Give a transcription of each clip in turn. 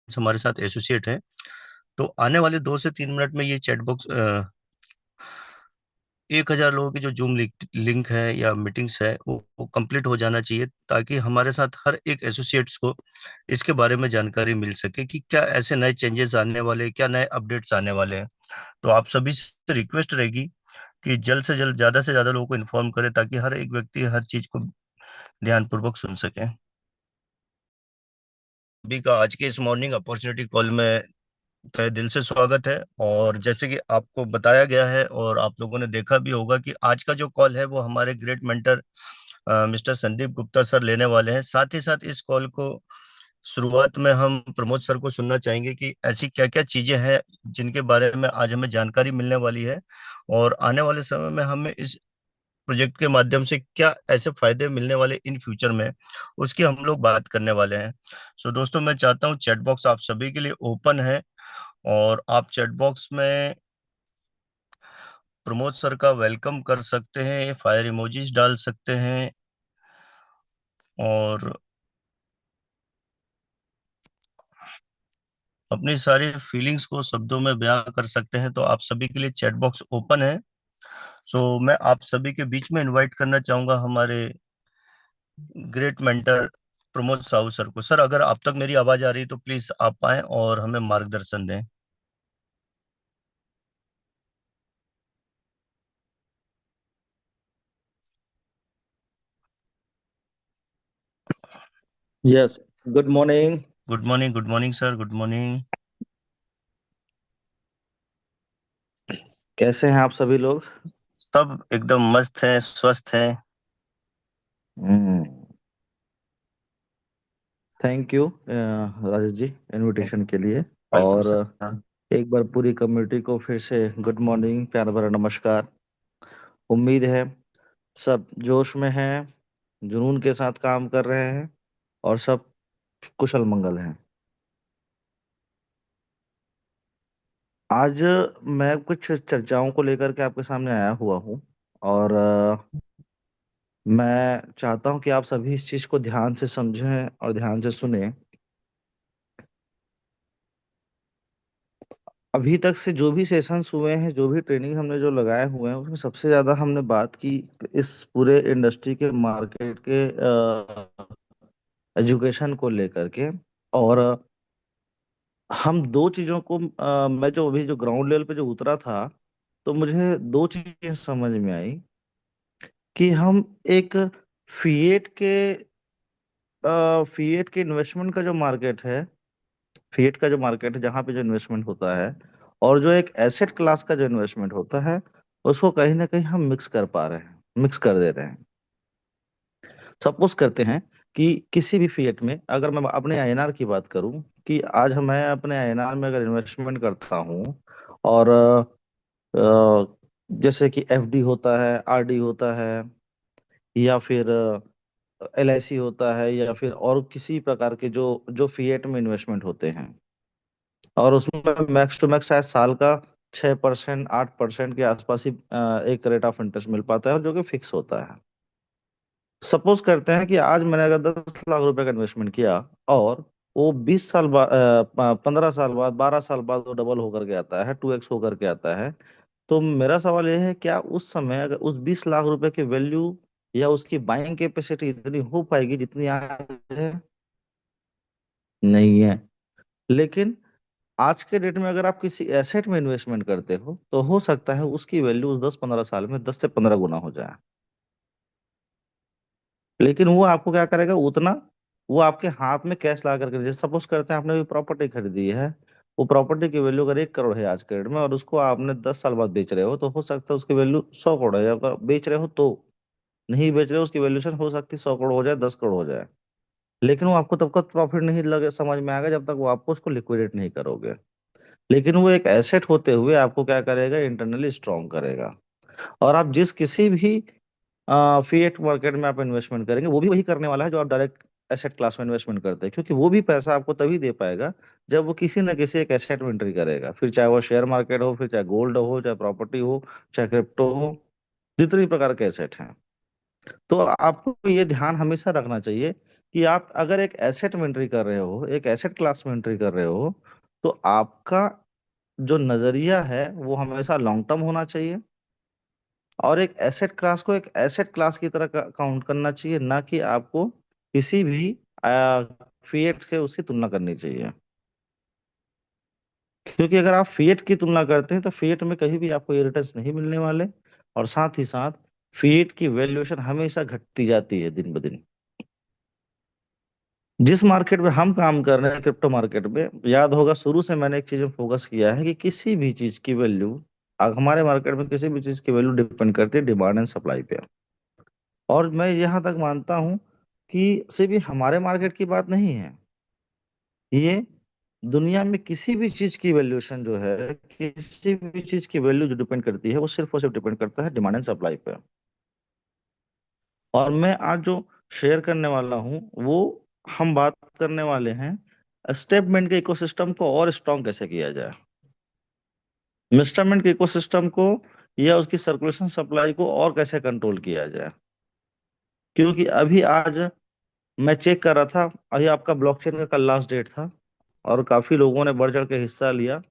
हमारे साथ एसोसिएट हैं। तो आने वाले 2 से 3 मिनट में ये चैट बॉक्स 1,000 लोगों की जो जूम लिंक है या मीटिंग्स है वो कंप्लीट हो जाना चाहिए, ताकि हमारे साथ हर एक एसोसिएट्स को इसके बारे में जानकारी मिल सके कि क्या ऐसे नए चेंजेस आने वाले हैं, क्या नए अपडेट्स आने वाले हैं। तो आप सभी से रिक्वेस्ट रहेगी कि जल्द से जल्द ज्यादा से ज्यादा लोगों को इन्फॉर्म करें, ताकि हर एक व्यक्ति हर चीज को ध्यानपूर्वक सुन सके। सभी का आज के इस मॉर्निंग अपॉर्चुनिटी कॉल में तहे दिल से स्वागत है। और जैसे कि आपको बताया गया है और आप लोगों ने देखा भी होगा कि आज का जो कॉल है वो हमारे great mentor mister Sandeep Gupta sir लेने वाले हैं। साथ ही साथ इस कॉल को शुरुआत में हम प्रमोद सर को सुनना चाहेंगे कि ऐसी क्या क्या चीजें हैं जिनके बारे में आज हमें जानकारी मिलने वाली है, और आने वाले समय में हमें इस प्रोजेक्ट के माध्यम से क्या ऐसे फायदे मिलने वाले इन फ्यूचर में, उसकी हम लोग बात करने वाले हैं। सो दोस्तों, मैं चाहता हूँ चैट बॉक्स आप सभी के लिए ओपन है, और आप चैट बॉक्स में प्रमोद सर का वेलकम कर सकते हैं, फायर इमोजीज डाल सकते हैं, और अपनी सारी फीलिंग्स को शब्दों में बयां कर सकते हैं। तो आप सभी के लिए चैट बॉक्स ओपन है। सो मैं आप सभी के बीच में इनवाइट करना चाहूंगा हमारे great mentor Pramod Sahu sir को। सर, अगर आप तक मेरी आवाज आ रही है तो प्लीज आप आए और हमें मार्गदर्शन दें। Yes. Good morning. Good morning, good morning sir, good morning. कैसे हैं आप सभी लोग? सब एकदम मस्त हैं, स्वस्थ हैं। हम्म। Thank you Rajesh ji, invitation के लिए। वेलकम और सर। एक बार पूरी कम्युनिटी को फिर से गुड मॉर्निंग, प्यार भरा नमस्कार। उम्मीद है सब जोश में हैं, जुनून के साथ काम कर रहे हैं और सब कुशल मंगल हैं। आज मैं कुछ चर्चाओं को लेकर के आपके सामने आया हुआ हूँ। और मैं चाहता हूँ कि आप सभी इस चीज को ध्यान से समझें और ध्यान से सुने। अभी तक से जो भी सेशंस हुए हैं, जो भी ट्रेनिंग हमने जो लगाए हुए हैं, उसमें सबसे ज्यादा हमने बात की इस पूरे इंडस्ट्री के मार्केट के एजुकेशन को लेकर के। और हम दो चीजों को मैं जो अभी जो ग्राउंड लेवल पे जो उतरा था, तो मुझे दो चीजें समझ में आई कि हम एक फिएट के फिएट के इन्वेस्टमेंट का जो मार्केट है, फिएट का जो मार्केट है जहाँ पे जो इन्वेस्टमेंट होता है, और जो एक एसेट क्लास का जो इन्वेस्टमेंट होता है, उसको कहीं ना कहीं हम मिक्स कर पा रहे हैं, मिक्स कर दे रहे हैं। सपोज करते हैं कि किसी भी फिएट में, अगर मैं अपने आईएनआर की बात करूं, कि आज मैं अपने आईएनआर में अगर इन्वेस्टमेंट करता हूं, और जैसे कि एफडी होता है, आरडी होता है, या फिर एलआईसी होता है, या फिर और किसी प्रकार के जो जो फिएट में इन्वेस्टमेंट होते हैं, और उसमें मैक्स टू मैक्स शायद साल का 6% 8% के आसपास ही एक रेट ऑफ इंटरेस्ट मिल पाता है, और जो कि फिक्स होता है। सपोज करते हैं कि आज मैंने अगर 10 लाख रुपए का इन्वेस्टमेंट किया, और वो 20 साल बाद, 15 साल बाद, 12 साल बाद वो डबल होकर के आता है, 2x होकर के आता है। तो मेरा सवाल यह है, क्या उस समय अगर उस 20 लाख रुपए की वैल्यू या उसकी बाइंग कैपेसिटी इतनी हो पाएगी जितनी आज है? नहीं है। लेकिन आज के डेट में अगर आप किसी एसेट में इन्वेस्टमेंट करते हो, तो हो सकता है उसकी वैल्यू उस 10-15 साल में 10 से 15 गुना हो जाए। लेकिन वो आपको क्या करेगा उतना? वो आपके हाथ में कैश ला करके, जैसे सपोज करते हैं आपने कोई प्रॉपर्टी खरीदी है, वो प्रॉपर्टी की वैल्यू अगर 1 करोड़ है आज के डेट में, और उसको आपने 10 साल बाद बेच रहे हो, तो हो सकता है उसकी वैल्यू 100 करोड़ है। अगर बेच रहे हो तो, नहीं बेच रहे हो, उसकी वैल्यूएशन हो सकती है 100 करोड़ हो जाए, 10 करोड़ हो जाए। लेकिन वो आपको तब तक प्रॉफिट नहीं लगे, समझ में आएगा जब तक वो आपको उसको लिक्विडेट नहीं करोगे। लेकिन वो एक एसेट होते हुए आपको क्या करेगा, इंटरनली स्ट्रॉन्ग करेगा। और आप जिस किसी भी फिएट मार्केट में आप इन्वेस्टमेंट करेंगे, वो भी वही करने वाला है जो आप डायरेक्ट एसेट क्लास में इन्वेस्टमेंट करते हैं, क्योंकि वो भी पैसा आपको तभी दे पाएगा जब वो किसी न किसी एक एसेट में एंट्री करेगा, फिर चाहे वो शेयर मार्केट हो, फिर चाहे गोल्ड हो, चाहे प्रॉपर्टी हो, चाहे क्रिप्टो हो, जितनी प्रकार के एसेट हैं। तो आपको ये ध्यान हमेशा रखना चाहिए कि आप अगर एक एसेट में एंट्री कर रहे हो, एक एसेट क्लास में एंट्री कर रहे हो, तो आपका जो नजरिया है वो हमेशा लॉन्ग टर्म होना चाहिए, और एक एसेट क्लास को एक एसेट क्लास की तरह काउंट करना चाहिए, ना कि आपको किसी भी फिएट से उसकी तुलना करनी चाहिए। क्योंकि अगर आप फिएट की तुलना करते हैं तो फिएट में कहीं भी आपको ये रिटर्न्स नहीं मिलने वाले, और साथ ही साथ फिएट की वैल्यूएशन हमेशा घटती जाती है दिन ब दिन। जिस मार्केट में हम काम कर रहे हैं, क्रिप्टो मार्केट में, याद होगा शुरू से मैंने एक चीज में फोकस किया है कि किसी भी चीज की वैल्यू, हमारे मार्केट में किसी भी चीज की वैल्यू डिपेंड करती है डिमांड एंड सप्लाई पे। और मैं यहाँ तक मानता हूँ कि सिर्फ ये हमारे मार्केट की बात नहीं है, ये दुनिया में किसी भी चीज की वैल्यूएशन जो है, किसी भी चीज की वैल्यू जो डिपेंड करती है, वो सिर्फ और सिर्फ डिपेंड करता है डिमांड एंड सप्लाई पे। और मैं आज जो शेयर करने वाला हूँ वो, हम बात करने वाले हैं स्टेटमेंट के इकोसिस्टम को और स्ट्रॉन्ग कैसे किया जाए, इंस्ट्रूमेंट के इकोसिस्टम को या उसकी सर्कुलेशन सप्लाई को और कैसे कंट्रोल किया जाए। क्योंकि अभी आज मैं चेक कर रहा था, अभी आपका ब्लॉकचेन का कल लास्ट डेट था, और काफी लोगों ने बढ़ चढ़ के हिस्सा लिया,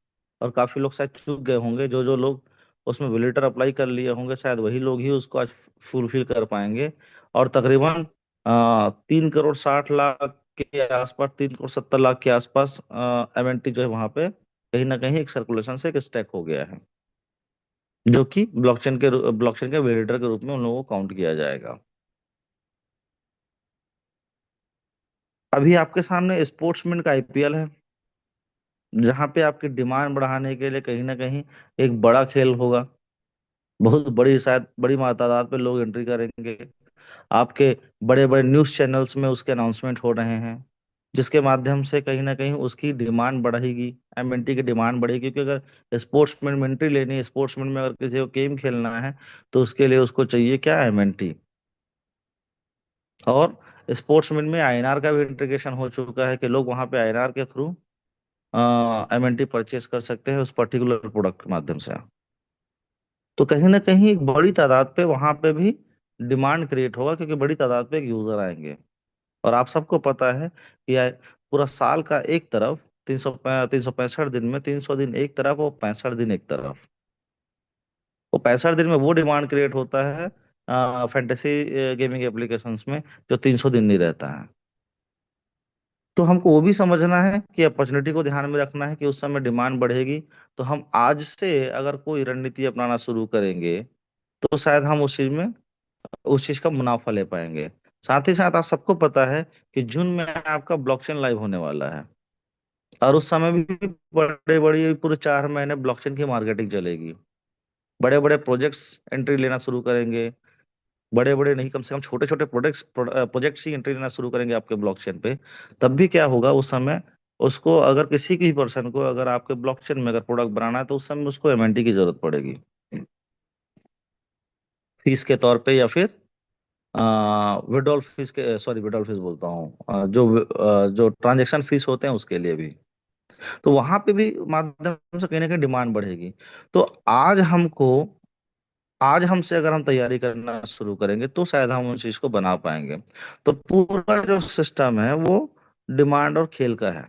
और काफी लोग शायद चूक गए होंगे, जो जो लोग उसमें विजिटर अप्लाई कर लिए होंगे शायद वही लोग ही उसको आज फुलफिल कर पाएंगे। और तकरीबन 3,60,00,000 के आसपास, 3,70,00,000 के आसपास एमएनटी जो है वहां पे कहीं ना कहीं एक सर्कुलेशन से एक स्टैक हो गया है, जो कि ब्लॉकचेन के वैलिडेटर के रूप में उन लोगों को काउंट किया जाएगा। अभी आपके सामने स्पोर्ट्समैन का आईपीएल है, जहां पे आपकी डिमांड बढ़ाने के लिए कहीं ना कहीं एक बड़ा खेल होगा, बहुत बड़ी, शायद बड़ी तादाद पे लोग एंट्री करेंगे। आपके बड़े बड़े न्यूज चैनल्स में उसके अनाउंसमेंट हो रहे हैं, जिसके माध्यम से कहीं ना कहीं उसकी डिमांड बढ़ेगी, एमएनटी की डिमांड बढ़ेगी। क्योंकि अगर स्पोर्ट्समैन में एंट्री लेनी है, स्पोर्ट्समैन में अगर किसी को गेम खेलना है, तो उसके लिए उसको चाहिए क्या, एमएनटी। और स्पोर्ट्समैन में आईएनआर का भी इंटीग्रेशन हो चुका है कि लोग वहां पे आईएनआर के थ्रू एमएनटी परचेज कर सकते हैं उस पर्टिकुलर प्रोडक्ट के माध्यम से। तो कहीं ना कहीं एक बड़ी तादाद पे वहां पे भी डिमांड क्रिएट होगा, क्योंकि बड़ी तादाद पे यूजर आएंगे। और आप सबको पता है कि पूरा साल का एक तरफ, 365 दिन में 300 दिन एक तरफ और 65 दिन एक तरफ, वो 65 दिन में वो डिमांड क्रिएट होता है फैंटेसी गेमिंग एप्लीकेशंस में, जो 300 दिन नहीं रहता है। तो हमको वो भी समझना है कि अपॉर्चुनिटी को ध्यान में रखना है कि उस समय डिमांड बढ़ेगी। तो हम आज से अगर कोई रणनीति अपनाना शुरू करेंगे, तो शायद हम उस चीज का मुनाफा ले पाएंगे। साथ ही साथ आप सबको पता है कि जून में आपका ब्लॉकचेन लाइव होने वाला है, और उस समय भी बड़े बड़ी पूरे 4 महीने ब्लॉकचेन की मार्केटिंग चलेगी। बड़े बड़े प्रोजेक्ट्स एंट्री लेना शुरू करेंगे, बड़े बड़े नहीं, कम से कम छोटे छोटे प्रोजेक्ट्स ही एंट्री लेना शुरू करेंगे आपके ब्लॉकचेन पे। तब भी क्या होगा उस समय, उसको अगर किसी की पर्सन को अगर आपके ब्लॉकचेन में अगर प्रोडक्ट बनाना है, तो उस समय उसको एमएनटी की जरूरत पड़ेगी, फीस के तौर पे, या फिर विड्रॉल फीस के, सॉरी विड्रॉल फीस बोलता हूँ, जो ट्रांजेक्शन फीस होते हैं उसके लिए भी। तो वहां पे भी माध्यम से कहीं ना कहीं डिमांड बढ़ेगी। तो आज हमसे अगर हम तैयारी करना शुरू करेंगे, तो शायद हम उस चीज को बना पाएंगे। तो पूरा जो सिस्टम है वो डिमांड और खेल का है।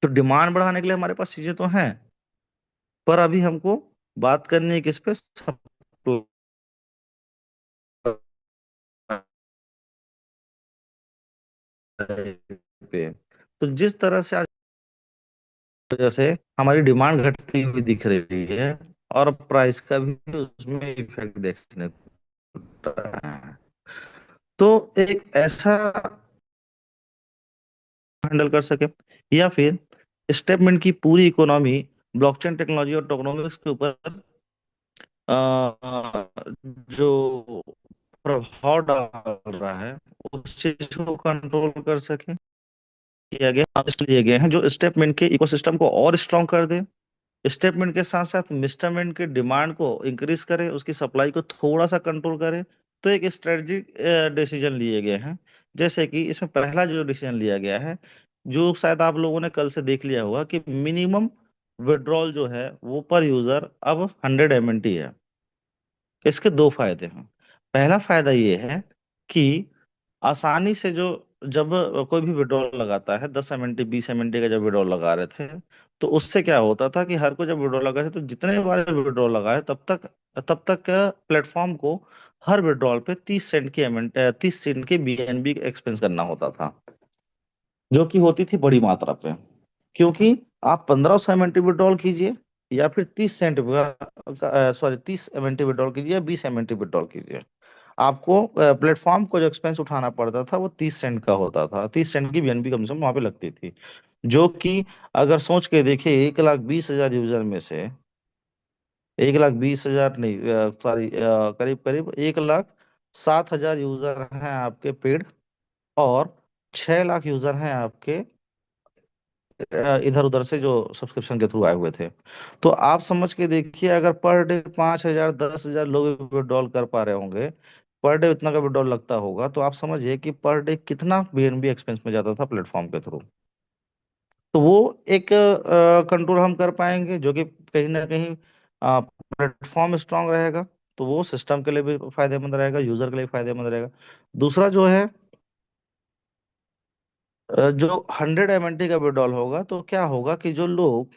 तो डिमांड बढ़ाने के लिए हमारे पास चीजें तो हैं, पर अभी हमको बात करनी है किस पे, सप्लाई पे। तो जिस तरह से आज वजह से हमारी डिमांड घटती हुई दिख रही है, और प्राइस का भी उसमें इफेक्ट देखने को मिल रहा है। तो एक ऐसा हैंडल कर सके, या फिर स्टेटमेंट की पूरी इकोनॉमी ब्लॉकचेन टेक्नोलॉजी और टोकनोमिक्स के ऊपर जो प्रभाव डाल रहा है, उस चीज को कंट्रोल कर सके, किया गया, इसलिए गए हैं जो स्टेटमेंट के इकोसिस्टम को और स्ट्रॉन्ग कर दे, स्टेटमेंट के साथ साथ मिस्टरमेंट के डिमांड को इंक्रीज करे, उसकी सप्लाई को थोड़ा सा कंट्रोल करे। तो एक स्ट्रेटजिक डिसीजन लिए गए हैं। जैसे कि इसमें पहला जो डिसीजन लिया गया है, जो शायद आप लोगों ने कल से देख लिया होगा, कि मिनिमम विड्रॉल जो है वो पर यूजर अब 100 एमएनटी है। इसके दो फायदे हैं। पहला फायदा ये है कि आसानी से जो, जब कोई भी विड्रॉल लगाता है, 10 MNT 20 MNT का जब विड्रॉल लगा रहे थे, तो उससे क्या होता था कि हर कोई जब विड्रॉल लगा थे तो जितने बार विड्रॉल लगाए तब तक प्लेटफॉर्म को हर विड्रॉल पे 30 सेंट की बीएनबी एक्सपेंस करना होता था, जो कि होती थी बड़ी मात्रा पे। क्योंकि आप 1500 MNT विड्रॉल कीजिए या फिर 30 सेंट, सॉरी 30 MNT विड्रॉल कीजिए या 20 MNT विड्रॉल कीजिए, आपको प्लेटफॉर्म को जो एक्सपेंस उठाना पड़ता था वो 30 सेंट का होता था। 30 सेंट की बीएनबी कम से कम वहां पे लगती थी, जो कि अगर सोच के देखिए 1,20,000 यूजर में से, 1,20,000 नहीं, सॉरी, करीब करीब 1,07,000 यूजर हैं आपके पेड, और 6 लाख यूजर हैं आपके इधर उधर से जो सब्सक्रिप्शन के थ्रू आए हुए थे। तो आप समझ के देखिए, अगर पर डे 5,000 10,000 लोग विड्रॉल कर पा रहे होंगे, पर डे इतना का विड्रॉल लगता होगा, तो आप समझिए कि पर डे कितना बीएनबी एक्सपेंस में जाता था प्लेटफॉर्म के थ्रू। तो वो एक कंट्रोल हम कर पाएंगे, जो कि कहीं ना कहीं प्लेटफॉर्म स्ट्रांग रहेगा, तो वो सिस्टम के लिए भी फायदेमंद रहेगा, यूजर के लिए फायदेमंद रहेगा। दूसरा जो है, जो 100 MNT का विड्रॉल होगा, तो क्या होगा कि जो लोग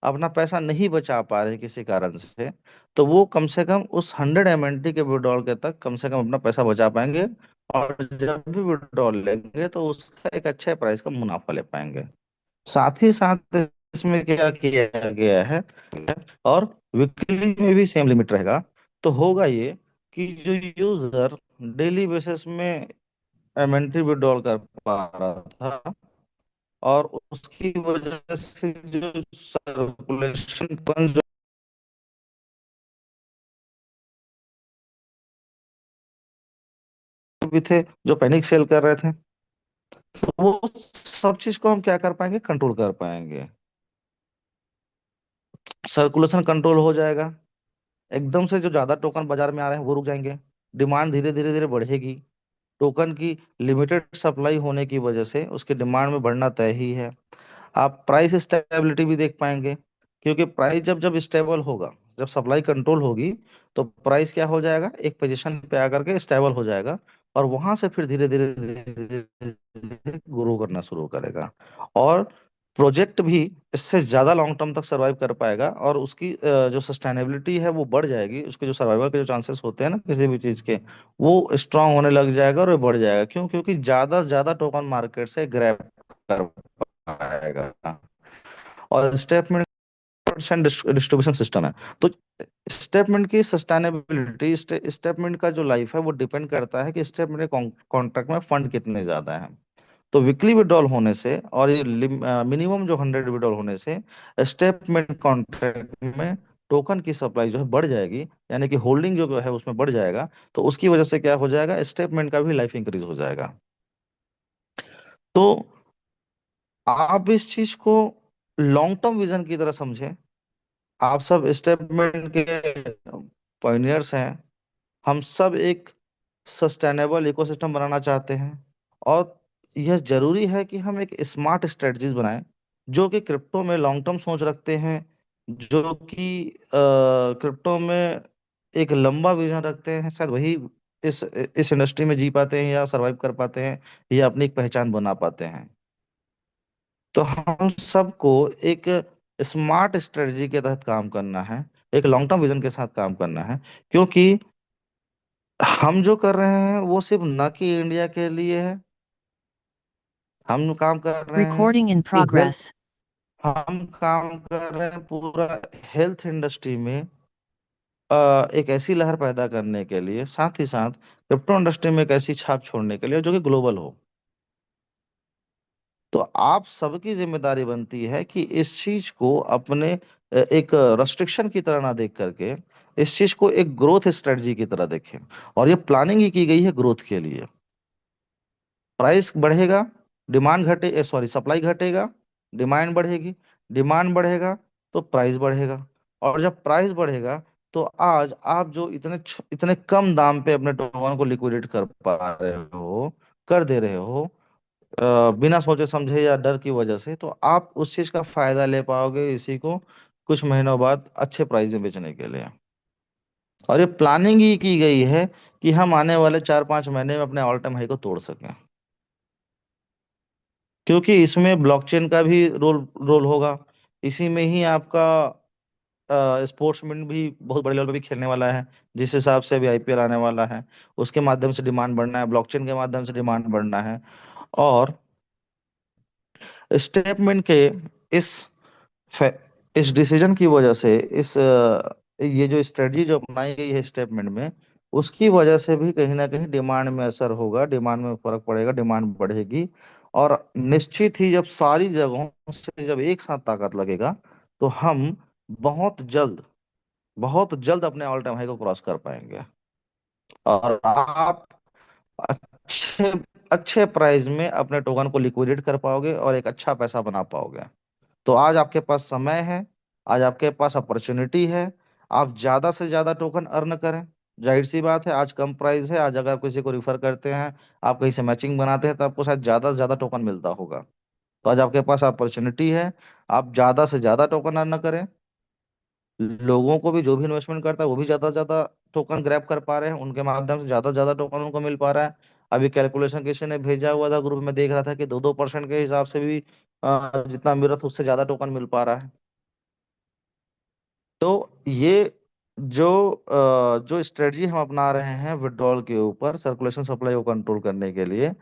अपना पैसा नहीं बचा पा रहे किसी कारण से, तो वो कम से कम उस 100 MNT के विड्रॉल के तक कम से कम अपना पैसा बचा पाएंगे, और जब भी विड्रॉल लेंगे तो उसका एक अच्छे प्राइस का मुनाफा ले पाएंगे। साथ ही साथ इसमें क्या किया गया है, और वीकली में भी सेम लिमिट रहेगा। तो होगा ये कि जो यूजर डेली बेसिस में एमएनटी विड्रॉल कर पा रहा था, और उसकी वजह से जो सर्कुलेशन फंड जो भी थे, जो पैनिक सेल कर रहे थे, तो वो सब चीज को हम क्या कर पाएंगे, कंट्रोल कर पाएंगे। सर्कुलेशन कंट्रोल हो जाएगा, एकदम से जो ज्यादा टोकन बाजार में आ रहे हैं वो रुक जाएंगे, डिमांड धीरे धीरे धीरे बढ़ेगी। टोकन की लिमिटेड सप्लाई होने की वजह से उसकी डिमांड में बढ़ना तय ही है। आप प्राइस स्टेबिलिटी भी देख पाएंगे, क्योंकि प्राइस जब जब स्टेबल होगा, जब सप्लाई कंट्रोल होगी, तो प्राइस क्या हो जाएगा, एक पोजीशन पे आकर के स्टेबल हो जाएगा, और वहां से फिर धीरे धीरे धीरे ग्रो करना शुरू करेगा। और प्रोजेक्ट भी इससे ज्यादा लॉन्ग टर्म तक सरवाइव कर पाएगा, और उसकी जो सस्टेनेबिलिटी है वो बढ़ जाएगी, उसके जो सर्वाइवल के जो चांसेस होते हैं ना किसी भी चीज के, वो स्ट्रांग होने लग जाएगा और वो बढ़ जाएगा। क्यों? क्योंकि ज्यादा से ज्यादा टोकन मार्केट से ग्रैब कर पाएगा, और स्टेटमेंट डिस्ट्रीब्यूशन सिस्टम है। तो स्टेटमेंट की सस्टेनेबिलिटी, स्टेटमेंट का जो लाइफ है वो डिपेंड करता है कि स्टेटमेंट के कॉन्ट्रैक्ट में फंड कितने ज्यादा हैं। तो वीकली विड्रॉल होने से और ये मिनिमम जो 100 विड्रॉल होने से स्टेटमेंट कॉन्ट्रैक्ट में टोकन की सप्लाई जो है बढ़ जाएगी, यानी कि होल्डिंग जो है उसमें बढ़ जाएगा। तो उसकी वजह से क्या हो जाएगा, स्टेटमेंट का भी लाइफ इंक्रीज हो जाएगा। तो आप इस चीज को लॉन्ग टर्म विजन की तरह समझें। आप सब स्टेटमेंट के पॉइनियर्स हैं, हम सब एक सस्टेनेबल इकोसिस्टम बनाना चाहते हैं, और यह जरूरी है कि हम एक स्मार्ट स्ट्रेटजीज बनाएं, जो कि क्रिप्टो में लॉन्ग टर्म सोच रखते हैं, जो कि क्रिप्टो में एक लंबा विजन रखते हैं। शायद वही इस इंडस्ट्री में जी पाते हैं, या सरवाइव कर पाते हैं, या अपनी एक पहचान बना पाते हैं। तो हम सबको एक स्मार्ट स्ट्रेटजी के तहत काम करना है, एक लॉन्ग टर्म विजन के साथ काम करना है। क्योंकि हम जो कर रहे हैं वो सिर्फ न कि इंडिया के लिए है, हम काम कर रहे हैं Recording in कि हेल्थ, progress. हम काम कर रहे हैं पूरा हेल्थ इंडस्ट्री में एक ऐसी लहर पैदा करने के लिए, साथ ही साथ क्रिप्टो इंडस्ट्री में एक ऐसी छाप छोड़ने के लिए जो कि ग्लोबल हो। तो आप सबकी जिम्मेदारी बनती है कि इस चीज को अपने एक रेस्ट्रिक्शन की तरह ना देख करके इस चीज को एक ग्रोथ स्ट्रेटजी की तरह देखें। और ये प्लानिंग ही की गई है ग्रोथ के लिए। प्राइस बढ़ेगा, डिमांड घटे, सॉरी, सप्लाई घटेगा, डिमांड बढ़ेगी, डिमांड बढ़ेगा तो प्राइस बढ़ेगा, और जब प्राइस बढ़ेगा तो आज आप जो इतने कम दाम पे अपने टोकन को लिक्विडेट कर पा रहे हो, कर दे रहे हो, बिना सोचे समझे या डर की वजह से, तो आप उस चीज का फायदा ले पाओगे इसी को कुछ महीनों बाद अच्छे प्राइस में बेचने के लिए। और ये प्लानिंग ही की गई है कि हम आने वाले 4-5 महीने में अपने ऑल टाइम हाई को तोड़ सकें, क्योंकि इसमें ब्लॉकचेन का भी रोल रोल होगा। इसी में ही आपका स्पोर्ट्समैन भी बहुत बड़े लेवल पे भी खेलने वाला है। जिस हिसाब से अभी आईपीएल आने वाला है, उसके माध्यम से डिमांड बढ़ना है, ब्लॉकचेन के माध्यम से डिमांड बढ़ना है। और स्टेटमेंट के इस फै- इस डिसीजन की वजह से, ये जो स्ट्रेटजी जो अपनाई गई है स्टेटमेंट में, उसकी वजह से भी कहीं ना कहीं डिमांड में असर होगा, डिमांड में फर्क पड़ेगा, डिमांड बढ़ेगी। और निश्चित ही जब सारी जगहों से जब एक साथ ताकत लगेगा, तो हम बहुत जल्द, बहुत जल्द अपने ऑल टाइम हाई को क्रॉस कर पाएंगे। और आप अच्छे अच्छे प्राइस में अपने टोकन को लिक्विडेट कर पाओगे और एक अच्छा पैसा बना पाओगे। तो आज आपके पास समय है, आज आपके पास अपॉर्चुनिटी है। आप ज्यादा से ज्यादा टोकन अर्न करें। जाहिर सी बात है, आज कम प्राइस है, आज अगर आप किसी को रिफर करते हैं, आप कहीं से मैचिंग बनाते हैं, तो आपको शायद ज्यादा से ज्यादा टोकन मिलता होगा। तो आज आपके पास अपॉर्चुनिटी है, आप ज्यादा से ज्यादा टोकन अर्न करें। लोगों को भी, जो भी इन्वेस्टमेंट करता है वो भी ज्यादा से ज्यादा टोकन ग्रैब कर पा रहे हैं, उनके माध्यम से ज्यादा से ज्यादा टोकन उनको मिल पा रहा है। अभी कैलकुलेशन किसी ने भेजा हुआ था ग्रुप में, देख रहा था कि 2-2% के हिसाब से भी जितना मिल रहा था उससे ज्यादा टोकन मिल पा रहा है। तो ये जो स्ट्रेटजी हम अपना रहे हैं विड्रॉल के ऊपर, सर्कुलेशन सप्लाई को कंट्रोल करने के लिए,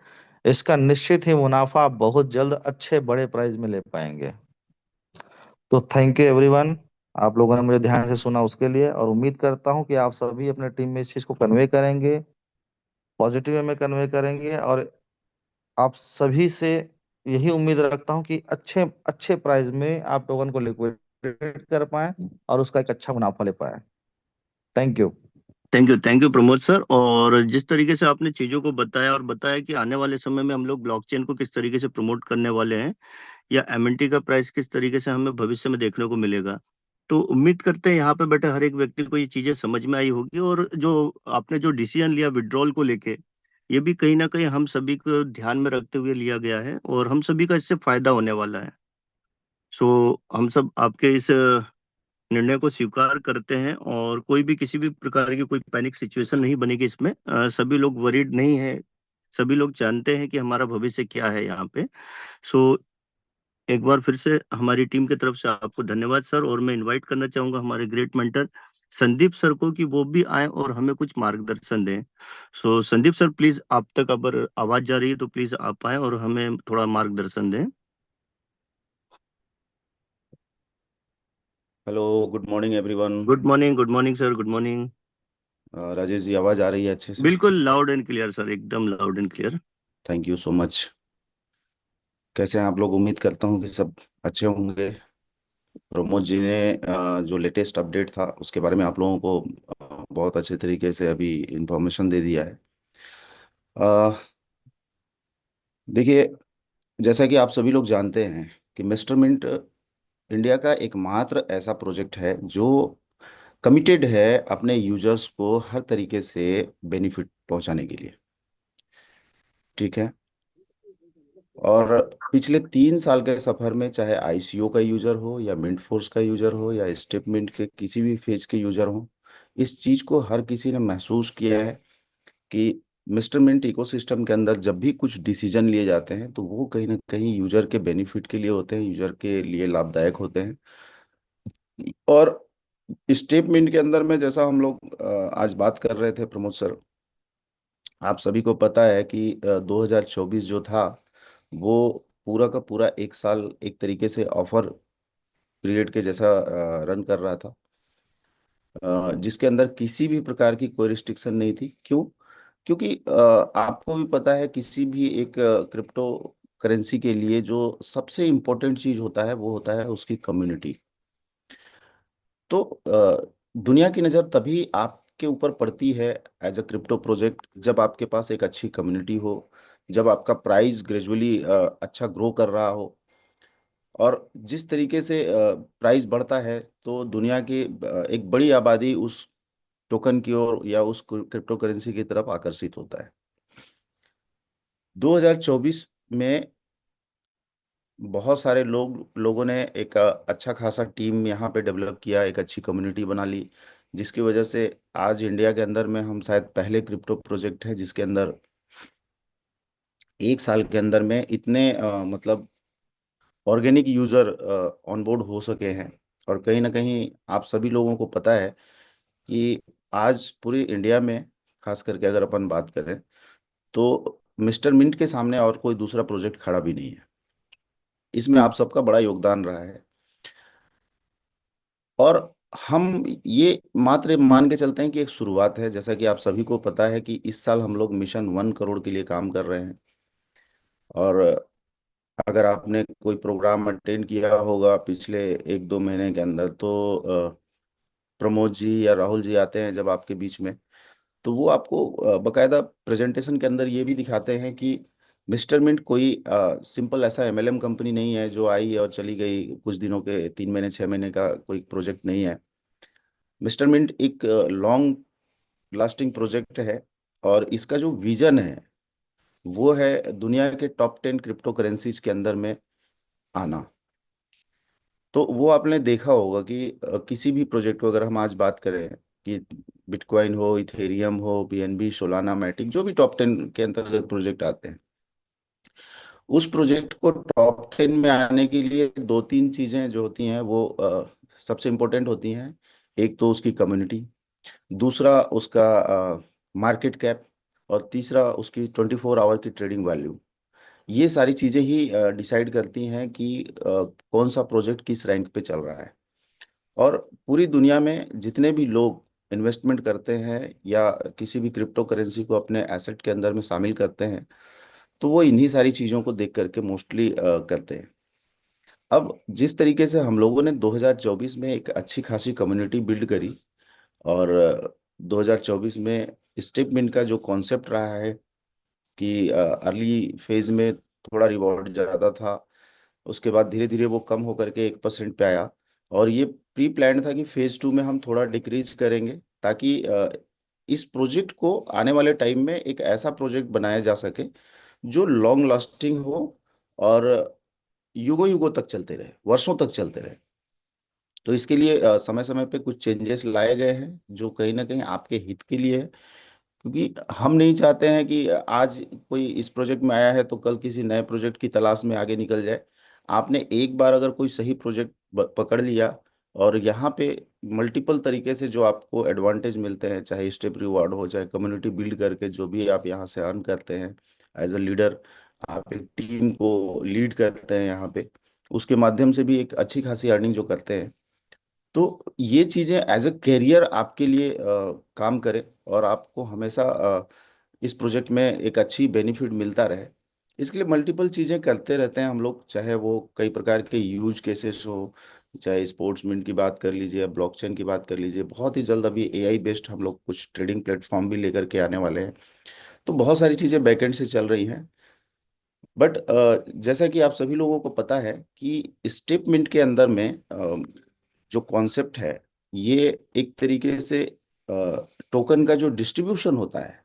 इसका निश्चित ही मुनाफा आप बहुत जल्द अच्छे बड़े प्राइस में ले पाएंगे। तो थैंक यू एवरीवन, आप लोगों ने मुझे ध्यान से सुना उसके लिए, और उम्मीद करता हूं कि आप सभी अपने टीम में इस चीज को कन्वे करेंगे, पॉजिटिव वे में कन्वे करेंगे। और आप सभी से यही उम्मीद रखता हूं कि अच्छे अच्छे प्राइस में आप टोकन को लिक्विडेट कर पाएं और उसका एक अच्छा मुनाफा ले पाएं। Thank you. Thank you Pramod sir. और जिस तरीके से आपने चीजों को बताया और बताया कि आने वाले समय में हम लोग ब्लॉकचेन को किस तरीके से प्रमोट करने वाले हैं, या एमएनटी का प्राइस किस तरीके से हमें भविष्य में देखने को मिलेगा, तो उम्मीद करते हैं यहाँ पे बैठे हर एक व्यक्ति को ये चीजें समझ में आई होगी। और जो आपने जो डिसीजन लिया विड्रॉल को लेके, ये भी कहीं ना कहीं हम सभी को ध्यान में रखते हुए लिया गया है और हम सभी का इससे फायदा होने वाला है। सो हम सब आपके इस निर्णय को स्वीकार करते हैं, और कोई भी किसी भी प्रकार की कोई पैनिक सिचुएशन नहीं बनेगी इसमें। सभी लोग वरीड नहीं है, सभी लोग जानते हैं कि हमारा भविष्य क्या है यहाँ पे। सो एक बार फिर से हमारी टीम की तरफ से आपको धन्यवाद सर। और मैं इनवाइट करना चाहूंगा हमारे ग्रेट मेंटर संदीप सर को कि वो भी आए और हमें कुछ मार्गदर्शन दें। सो संदीप सर प्लीज, आप तक अगर आवाज जा रही है तो प्लीज आप आए और हमें थोड़ा मार्गदर्शन दें। Hello, good morning everyone. Good morning sir, good morning. Rajesh ji, आवाज़ आ रही है अच्छे से? बिल्कुल लाउड एंड क्लियर सर, एकदम loud and clear. Thank you so much. कैसे हैं आप लोग? उम्मीद करता हूँ कि सब अच्छे होंगे। प्रमोद जी ने जो लेटेस्ट अपडेट था उसके बारे में आप लोगों को बहुत अच्छे तरीके से अभी इंफॉर्मेशन दे दिया है। अ, देखिए, जैसा कि आप सभी लोग जानते हैं कि मिस्टर मिंट इंडिया का एकमात्र ऐसा प्रोजेक्ट है जो कमिटेड है अपने यूजर्स को हर तरीके से बेनिफिट पहुंचाने के लिए। ठीक है। और पिछले 3 साल के सफर में, चाहे आईसीओ का यूजर हो या मिंट फोर्स का यूजर हो या स्टेप मिंट के किसी भी फेज के यूजर हो, इस चीज को हर किसी ने महसूस किया है कि मिस्टर मिंट इकोसिस्टम के अंदर जब भी कुछ डिसीजन लिए जाते हैं तो वो कहीं ना कहीं यूजर के बेनिफिट के लिए होते हैं, यूजर के लिए लाभदायक होते हैं। और स्टेप मिंट के अंदर में, जैसा हम लोग आज बात कर रहे थे प्रमोद सर, आप सभी को पता है कि 2024 जो था वो पूरा का पूरा एक साल एक तरीके से ऑफर पीरियड के जैसा रन कर रहा था, जिसके अंदर किसी भी प्रकार की कोई रिस्ट्रिक्शन नहीं थी। क्यों? क्योंकि आपको भी पता है किसी भी एक क्रिप्टो करेंसी के लिए जो सबसे इम्पोर्टेंट चीज होता है वो होता है उसकी कम्युनिटी। तो दुनिया की नज़र तभी आपके ऊपर पड़ती है एज अ क्रिप्टो प्रोजेक्ट जब आपके पास एक अच्छी कम्युनिटी हो, जब आपका प्राइस ग्रेजुअली अच्छा ग्रो कर रहा हो। और जिस तरीके से प्राइस बढ़ता है तो दुनिया की एक बड़ी आबादी उस टोकन की ओर या उस क्रिप्टो करेंसी की तरफ आकर्षित होता है। 2024 में बहुत सारे लोगों ने एक अच्छा खासा टीम यहाँ पे डेवलप किया, एक अच्छी कम्युनिटी बना ली, जिसकी वजह से आज इंडिया के अंदर में हम शायद पहले क्रिप्टो प्रोजेक्ट है जिसके अंदर एक साल के अंदर में इतने मतलब ऑर्गेनिक यूजर ऑनबोर्ड हो सके हैं। और कहीं ना कहीं आप सभी लोगों को पता है कि आज पूरी इंडिया में, खास करके अगर अपन बात करें, तो मिस्टर मिंट के सामने और कोई दूसरा प्रोजेक्ट खड़ा भी नहीं है। इसमें आप सबका बड़ा योगदान रहा है। और हम ये मात्र मान के चलते हैं कि एक शुरुआत है। जैसा कि आप सभी को पता है कि इस साल हम लोग मिशन 1 करोड़ के लिए काम कर रहे हैं। और अगर आपने कोई प्रोग्राम अटेंड किया होगा पिछले 1-2 महीने के अंदर, तो प्रमोद जी या राहुल जी आते हैं जब आपके बीच में, तो वो आपको बकायदा प्रेजेंटेशन के अंदर ये भी दिखाते हैं कि मिस्टर मिंट कोई सिंपल ऐसा एमएलएम कंपनी नहीं है जो आई और चली गई कुछ दिनों के, 3 महीने 6 महीने का कोई प्रोजेक्ट नहीं है। मिस्टर मिंट एक लॉन्ग लास्टिंग प्रोजेक्ट है। और इसका जो विजन है वो है दुनिया के टॉप 10 क्रिप्टो करेंसीज के अंदर में आना। तो वो आपने देखा होगा कि किसी भी प्रोजेक्ट को अगर हम आज बात करें कि बिटकॉइन हो, इथेरियम हो, बीएनबी, सोलाना, मैटिक, जो भी टॉप 10 के अंतर्गत प्रोजेक्ट आते हैं, उस प्रोजेक्ट को टॉप 10 में आने के लिए 2-3 चीजें जो होती हैं वो सबसे इम्पोर्टेंट होती हैं। एक तो उसकी कम्युनिटी, दूसरा उसका मार्केट कैप, और तीसरा उसकी 24 आवर की ट्रेडिंग वैल्यू। ये सारी चीजें ही डिसाइड करती हैं कि कौन सा प्रोजेक्ट किस रैंक पे चल रहा है। और पूरी दुनिया में जितने भी लोग इन्वेस्टमेंट करते हैं या किसी भी क्रिप्टो करेंसी को अपने एसेट के अंदर में शामिल करते हैं, तो वो इन्हीं सारी चीज़ों को देख करके मोस्टली करते हैं। अब जिस तरीके से हम लोगों ने 2024 में एक अच्छी खासी कम्युनिटी बिल्ड करी, और 2024 में स्टेपमेंट का जो कॉन्सेप्ट रहा है कि अर्ली फेज में थोड़ा रिवॉर्ड ज़्यादा था, उसके बाद धीरे धीरे वो कम होकर के 1% पे आया। और ये प्री प्लान था कि फेज 2 में हम थोड़ा डिक्रीज करेंगे, ताकि इस प्रोजेक्ट को आने वाले टाइम में एक ऐसा प्रोजेक्ट बनाया जा सके जो लॉन्ग लास्टिंग हो और युगों युगों तक चलते रहे, वर्षों तक चलते रहे। तो इसके लिए समय समय पे कुछ चेंजेस लाए गए हैं जो कहीं ना कहीं आपके हित के लिए है। क्योंकि हम नहीं चाहते हैं कि आज कोई इस प्रोजेक्ट में आया है तो कल किसी नए प्रोजेक्ट की तलाश में आगे निकल जाए। आपने एक बार अगर कोई सही प्रोजेक्ट पकड़ लिया, और यहाँ पे मल्टीपल तरीके से जो आपको एडवांटेज मिलते हैं, चाहे स्टेप रिवॉर्ड हो, चाहे कम्युनिटी बिल्ड करके जो भी आप यहाँ से अर्न करते हैं एज अ लीडर, आप एक टीम को लीड करते हैं यहाँ पे, उसके माध्यम से भी एक अच्छी खासी अर्निंग जो करते हैं। तो ये चीजें एज अ कैरियर आपके लिए काम करे, और आपको हमेशा इस प्रोजेक्ट में एक अच्छी बेनिफिट मिलता रहे। इसके लिए मल्टीपल चीजें करते रहते हैं हम लोग, चाहे वो कई प्रकार के यूज केसेस हो, चाहे स्पोर्ट्समेंट की बात कर लीजिए या ब्लॉकचेन की बात कर लीजिए। बहुत ही जल्द अभी एआई बेस्ड हम लोग कुछ ट्रेडिंग प्लेटफॉर्म भी लेकर के आने वाले हैं। तो बहुत सारी चीजें बैकएंड से चल रही हैं। बट जैसा कि आप सभी लोगों को पता है कि स्टेपमेंट के अंदर में जो कॉन्सेप्ट है, ये एक तरीके से टोकन का जो डिस्ट्रीब्यूशन होता है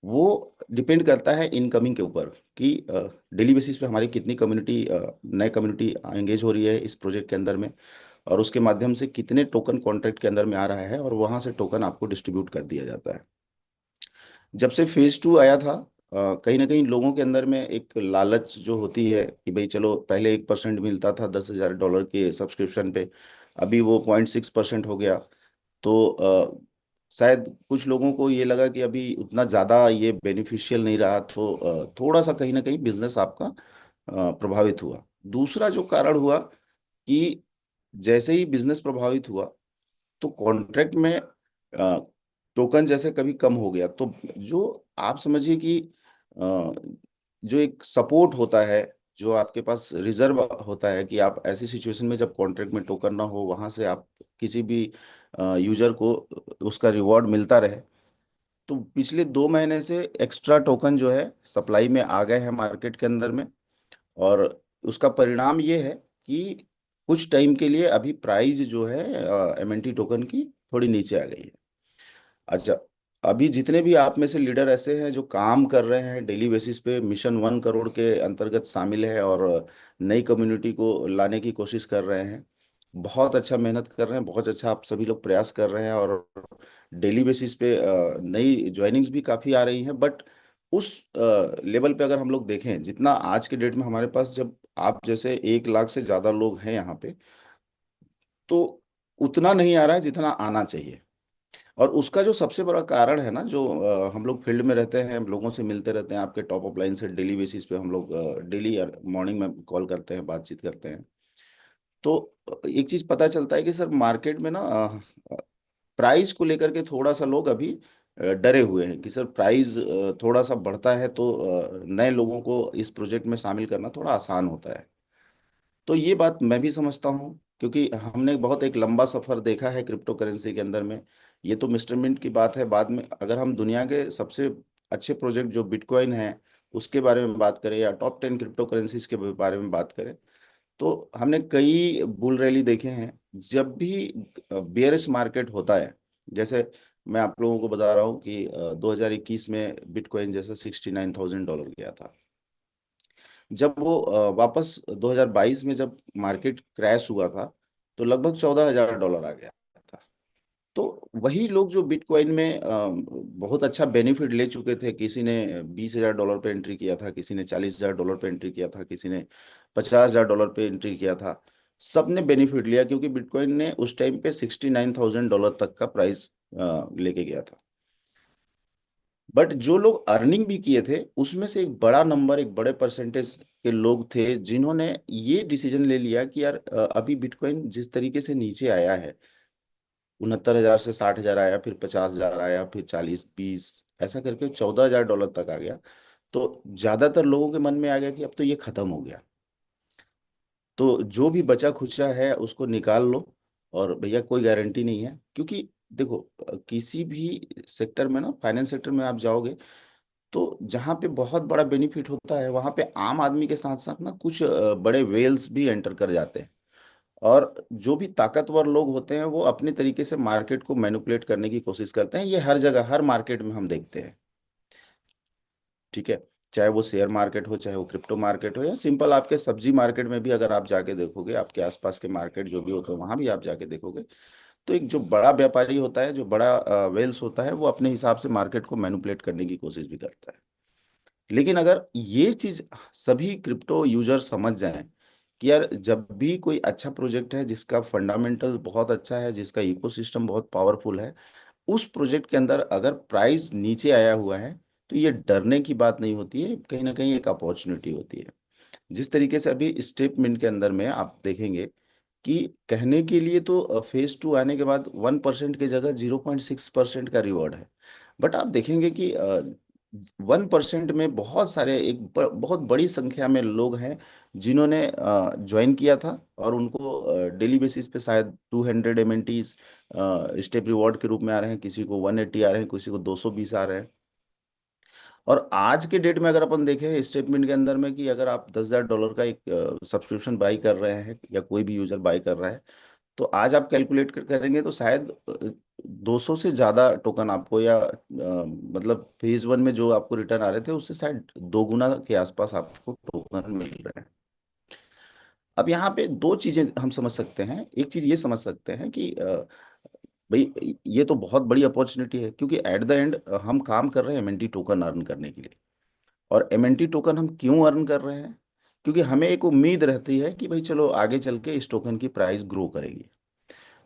वो डिपेंड करता है इनकमिंग के ऊपर, कि डेली बेसिस पे हमारी कितनी कम्युनिटी, नए कम्युनिटी एंगेज हो रही है इस प्रोजेक्ट के अंदर में, और उसके माध्यम से कितने टोकन कॉन्ट्रैक्ट के अंदर में आ रहा है, और वहां से टोकन आपको डिस्ट्रीब्यूट कर दिया जाता है। जब से फेज 2 आया था, कहीं ना कहीं लोगों के अंदर में एक लालच जो होती है कि भाई चलो, पहले 1% मिलता था $10,000 के सब्सक्रिप्शन पे, अभी वो 0.6% हो गया। तो शायद कुछ लोगों को ये लगा कि अभी उतना ज़्यादा ये बेनिफिशियल नहीं रहा, तो थोड़ा सा कहीं ना कहीं बिजनेस आपका प्रभावित हुआ। दूसरा जो कारण हुआ कि जैसे ही बिजनेस प्रभावित हुआ, तो कॉन्ट्रैक्ट में टोकन जैसे कभी कम हो गया, तो जो आप समझिए कि जो एक सपोर्ट होता है, जो आपके पास रिजर्व होता है, कि आप ऐसी सिचुएशन में जब कॉन्ट्रैक्ट में टोकन ना हो, वहां से आप किसी भी यूजर को उसका रिवॉर्ड मिलता रहे। तो पिछले 2 महीने से एक्स्ट्रा टोकन जो है सप्लाई में आ गए हैं मार्केट के अंदर में। और उसका परिणाम ये है कि कुछ टाइम के लिए अभी प्राइस जो है एमएनटी टोकन की थोड़ी नीचे आ गई है। अच्छा, अभी जितने भी आप में से लीडर ऐसे हैं जो काम कर रहे हैं डेली बेसिस पे, मिशन 1 करोड़ के अंतर्गत शामिल है और नई कम्युनिटी को लाने की कोशिश कर रहे हैं, बहुत अच्छा मेहनत कर रहे हैं, बहुत अच्छा आप सभी लोग प्रयास कर रहे हैं, और डेली बेसिस पे नई ज्वाइनिंग्स भी काफ़ी आ रही हैं। बट उस लेवल पे अगर हम लोग देखें, जितना आज के डेट में हमारे पास, जब आप जैसे 1 लाख से ज़्यादा लोग हैं यहाँ पे, तो उतना नहीं आ रहा है जितना आना चाहिए। और उसका जो सबसे बड़ा कारण है ना, जो हम लोग फील्ड में रहते हैं, हम लोगों से मिलते रहते हैं, आपके टॉप ऑफ लाइन से डेली बेसिस पे हम लोग डेली मॉर्निंग में कॉल करते हैं, बातचीत करते हैं। तो एक चीज पता चलता है कि सर मार्केट में ना प्राइस को लेकर के थोड़ा सा लोग अभी डरे हुए हैं कि सर प्राइस थोड़ा सा बढ़ता है तो नए लोगों को इस प्रोजेक्ट में शामिल करना थोड़ा आसान होता है। तो ये बात मैं भी समझता हूँ, क्योंकि हमने बहुत एक लंबा सफर देखा है क्रिप्टो करेंसी के अंदर में। ये तो मिस्टर मिंट की बात है, बाद में अगर हम दुनिया के सबसे अच्छे प्रोजेक्ट जो बिटकॉइन है उसके बारे में बात करें, या टॉप 10 क्रिप्टो करेंसीज के बारे में बात करें, तो हमने कई बुल रैली देखे हैं। जब भी बेयरिश मार्केट होता है, जैसे मैं आप लोगों को बता रहा हूँ कि 2021 में बिटकॉइन जैसे $69,000 गया था। जब वो वापस 2022 में जब मार्केट क्रैश हुआ था, तो लगभग $14,000 आ गया था। तो वही लोग जो बिटकॉइन में बहुत अच्छा बेनिफिट ले चुके थे, किसी ने $20,000 पे एंट्री किया था, किसी ने $40,000 पे एंट्री किया था, किसी ने $50,000 पे एंट्री किया था, सबने बेनिफिट लिया, क्योंकि बिटकॉइन ने उस टाइम पे $69,000 तक का प्राइस लेके गया था। बट जो लोग अर्निंग भी किए थे, उसमें से एक बड़ा नंबर, एक बड़े परसेंटेज के लोग थे जिन्होंने ये डिसीजन ले लिया कि यार अभी बिटकॉइन जिस तरीके से नीचे आया है, 69,000 से 60,000 आया, फिर 50,000 आया, फिर 40, 20, ऐसा करके $14,000 तक आ गया। तो ज्यादातर लोगों के मन में आ गया कि अब तो ये खत्म हो गया, तो जो भी बचा खुचा है उसको निकाल लो। और भैया कोई गारंटी नहीं है, क्योंकि देखो किसी भी सेक्टर में ना, फाइनेंस सेक्टर में आप जाओगे, तो जहाँ पे बहुत बड़ा बेनिफिट होता है, वहाँ पे आम आदमी के साथ साथ ना कुछ बड़े वेल्स भी एंटर कर जाते हैं। और जो भी ताकतवर लोग होते हैं, वो अपने तरीके से मार्केट को मैनिपुलेट करने की कोशिश करते हैं। ये हर जगह, हर मार्केट में हम देखते हैं। ठीक है, चाहे वो शेयर मार्केट हो, चाहे वो क्रिप्टो मार्केट हो, या सिंपल आपके सब्जी मार्केट में भी अगर आप जाके देखोगे, आपके आसपास के मार्केट जो भी होते हैं वहां भी आप जाके देखोगे, तो एक जो बड़ा व्यापारी होता है, जो बड़ा वेल्स होता है, वो अपने हिसाब से मार्केट को मैनिपुलेट करने की कोशिश भी करता है। लेकिन अगर ये चीज सभी क्रिप्टो यूजर समझ जाएं कि यार जब भी कोई अच्छा प्रोजेक्ट है जिसका फंडामेंटल बहुत अच्छा है, जिसका इकोसिस्टम बहुत पावरफुल है, उस प्रोजेक्ट के अंदर अगर प्राइस नीचे आया हुआ है, तो ये डरने की बात नहीं होती है, कहीं ना कहीं एक अपॉर्चुनिटी होती है। जिस तरीके से अभी स्टेप मिंट के अंदर में आप देखेंगे कि कहने के लिए तो फेज 2 आने के बाद 1% की जगह 0.6% का रिवॉर्ड है। बट आप देखेंगे कि 1% में बहुत सारे, बहुत बड़ी संख्या में लोग हैं जिन्होंने ज्वाइन किया था, और उनको डेली बेसिस पे शायद 200 MNTs स्टेप रिवॉर्ड के रूप में आ रहे हैं, किसी को 180 आ रहे हैं, किसी को 220 आ रहे हैं। और आज के डेट में अगर अपन देखें स्टेटमेंट के अंदर में, कि अगर आप $10,000 का एक सब्सक्रिप्शन बाई कर रहे हैं, या कोई भी यूजर बाई कर रहा है, तो आज आप कैलकुलेट करेंगे तो शायद 200 से ज्यादा टोकन आपको, या मतलब फेज 1 में जो आपको रिटर्न आ रहे थे उससे शायद 2 गुना के आसपास आपको टोकन मिल रहे हैं। अब यहाँ पे दो चीजें हम समझ सकते हैं। एक चीज ये समझ सकते हैं कि भाई ये तो बहुत बड़ी अपॉर्चुनिटी है, क्योंकि एट द एंड हम काम कर रहे हैं एमएनटी टोकन अर्न करने के लिए। और एमएनटी टोकन हम क्यों अर्न कर रहे हैं? क्योंकि हमें एक उम्मीद रहती है कि भाई चलो आगे चल के इस टोकन की प्राइस ग्रो करेगी।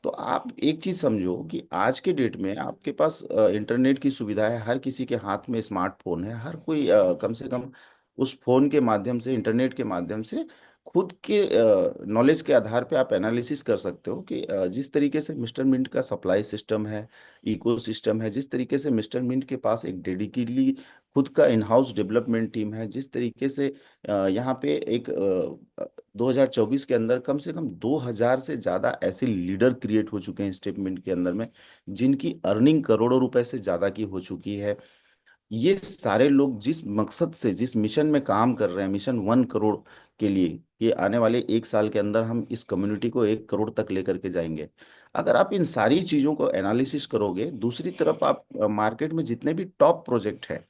तो आप एक चीज समझो कि आज के डेट में आपके पास इंटरनेट की सुविधा है, हर किसी के हाथ में स्मार्टफोन है, हर कोई कम से कम उस फोन के माध्यम से, इंटरनेट के माध्यम से खुद के नॉलेज के आधार पे आप एनालिसिस कर सकते हो कि जिस तरीके से मिस्टर मिंट का सप्लाई सिस्टम है, इको सिस्टम है, जिस तरीके से मिस्टर मिंट के पास एक डेडिकेटली खुद का इन हाउस डेवलपमेंट टीम है, जिस तरीके से यहाँ पे एक 2024 के अंदर कम से कम 2,000 से ज्यादा ऐसे लीडर क्रिएट हो चुके हैं स्टेटमेंट के अंदर में, जिनकी अर्निंग करोड़ों रुपए से ज्यादा की हो चुकी है। ये सारे लोग जिस मकसद से, जिस मिशन में काम कर रहे हैं, मिशन 1 करोड़ के लिए, कि आने वाले 1 साल के अंदर हम इस कम्युनिटी को 1 करोड़ तक लेकर के जाएंगे। अगर आप इन सारी चीजों को एनालिसिस करोगे, दूसरी तरफ आप मार्केट में जितने भी टॉप प्रोजेक्ट हैं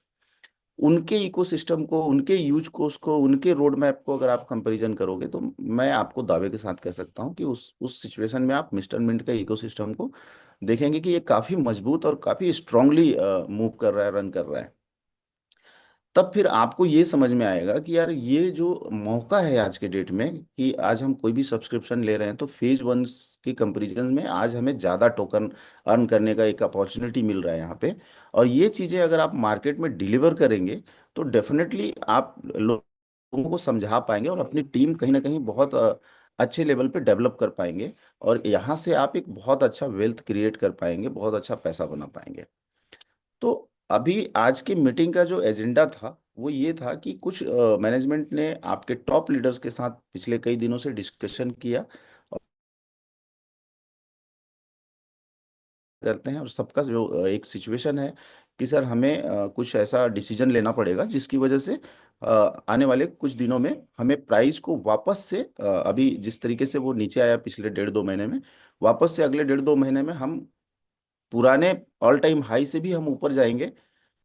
उनके इकोसिस्टम को, उनके यूज कोर्स को, उनके रोड मैप को अगर आप कंपैरिजन करोगे तो मैं आपको दावे के साथ कह सकता हूँ कि उस सिचुएशन में आप मिस्टर मिंट का इकोसिस्टम को देखेंगे कि ये काफी मजबूत और काफी स्ट्रांगली मूव कर रहा है, रन कर रहा है। तब फिर आपको ये समझ में आएगा कि यार ये जो मौका है आज के डेट में, कि आज हम कोई भी सब्सक्रिप्शन ले रहे हैं तो फेज वन के कंपैरिजन में आज हमें ज्यादा टोकन अर्न करने का एक अपॉर्चुनिटी मिल रहा है यहाँ पे। और ये चीजें अगर आप मार्केट में डिलीवर करेंगे तो डेफिनेटली आप लोगों को समझा पाएंगे और अपनी टीम कहीं ना कहीं बहुत अच्छे लेवल पे डेवलप कर पाएंगे। और यहाँ से आप एक बहुत अच्छा वेल्थ क्रिएट कर पाएंगे, बहुत अच्छा पैसा बना पाएंगे। तो अभी आज की मीटिंग का जो एजेंडा था वो ये था कि कुछ मैनेजमेंट ने आपके टॉप लीडर्स के साथ पिछले कई दिनों से डिस्कशन किया करते हैं, और सबका जो एक सिचुएशन है कि सर हमें कुछ ऐसा डिसीजन लेना पड़ेगा जिसकी वजह से आने वाले कुछ दिनों में हमें प्राइस को वापस से अभी जिस तरीके से वो नीचे आया पिछले 1.5-2 महीने में, वापस से अगले 1.5-2 महीने में हम पुराने ऑल टाइम हाई से भी हम ऊपर जाएंगे।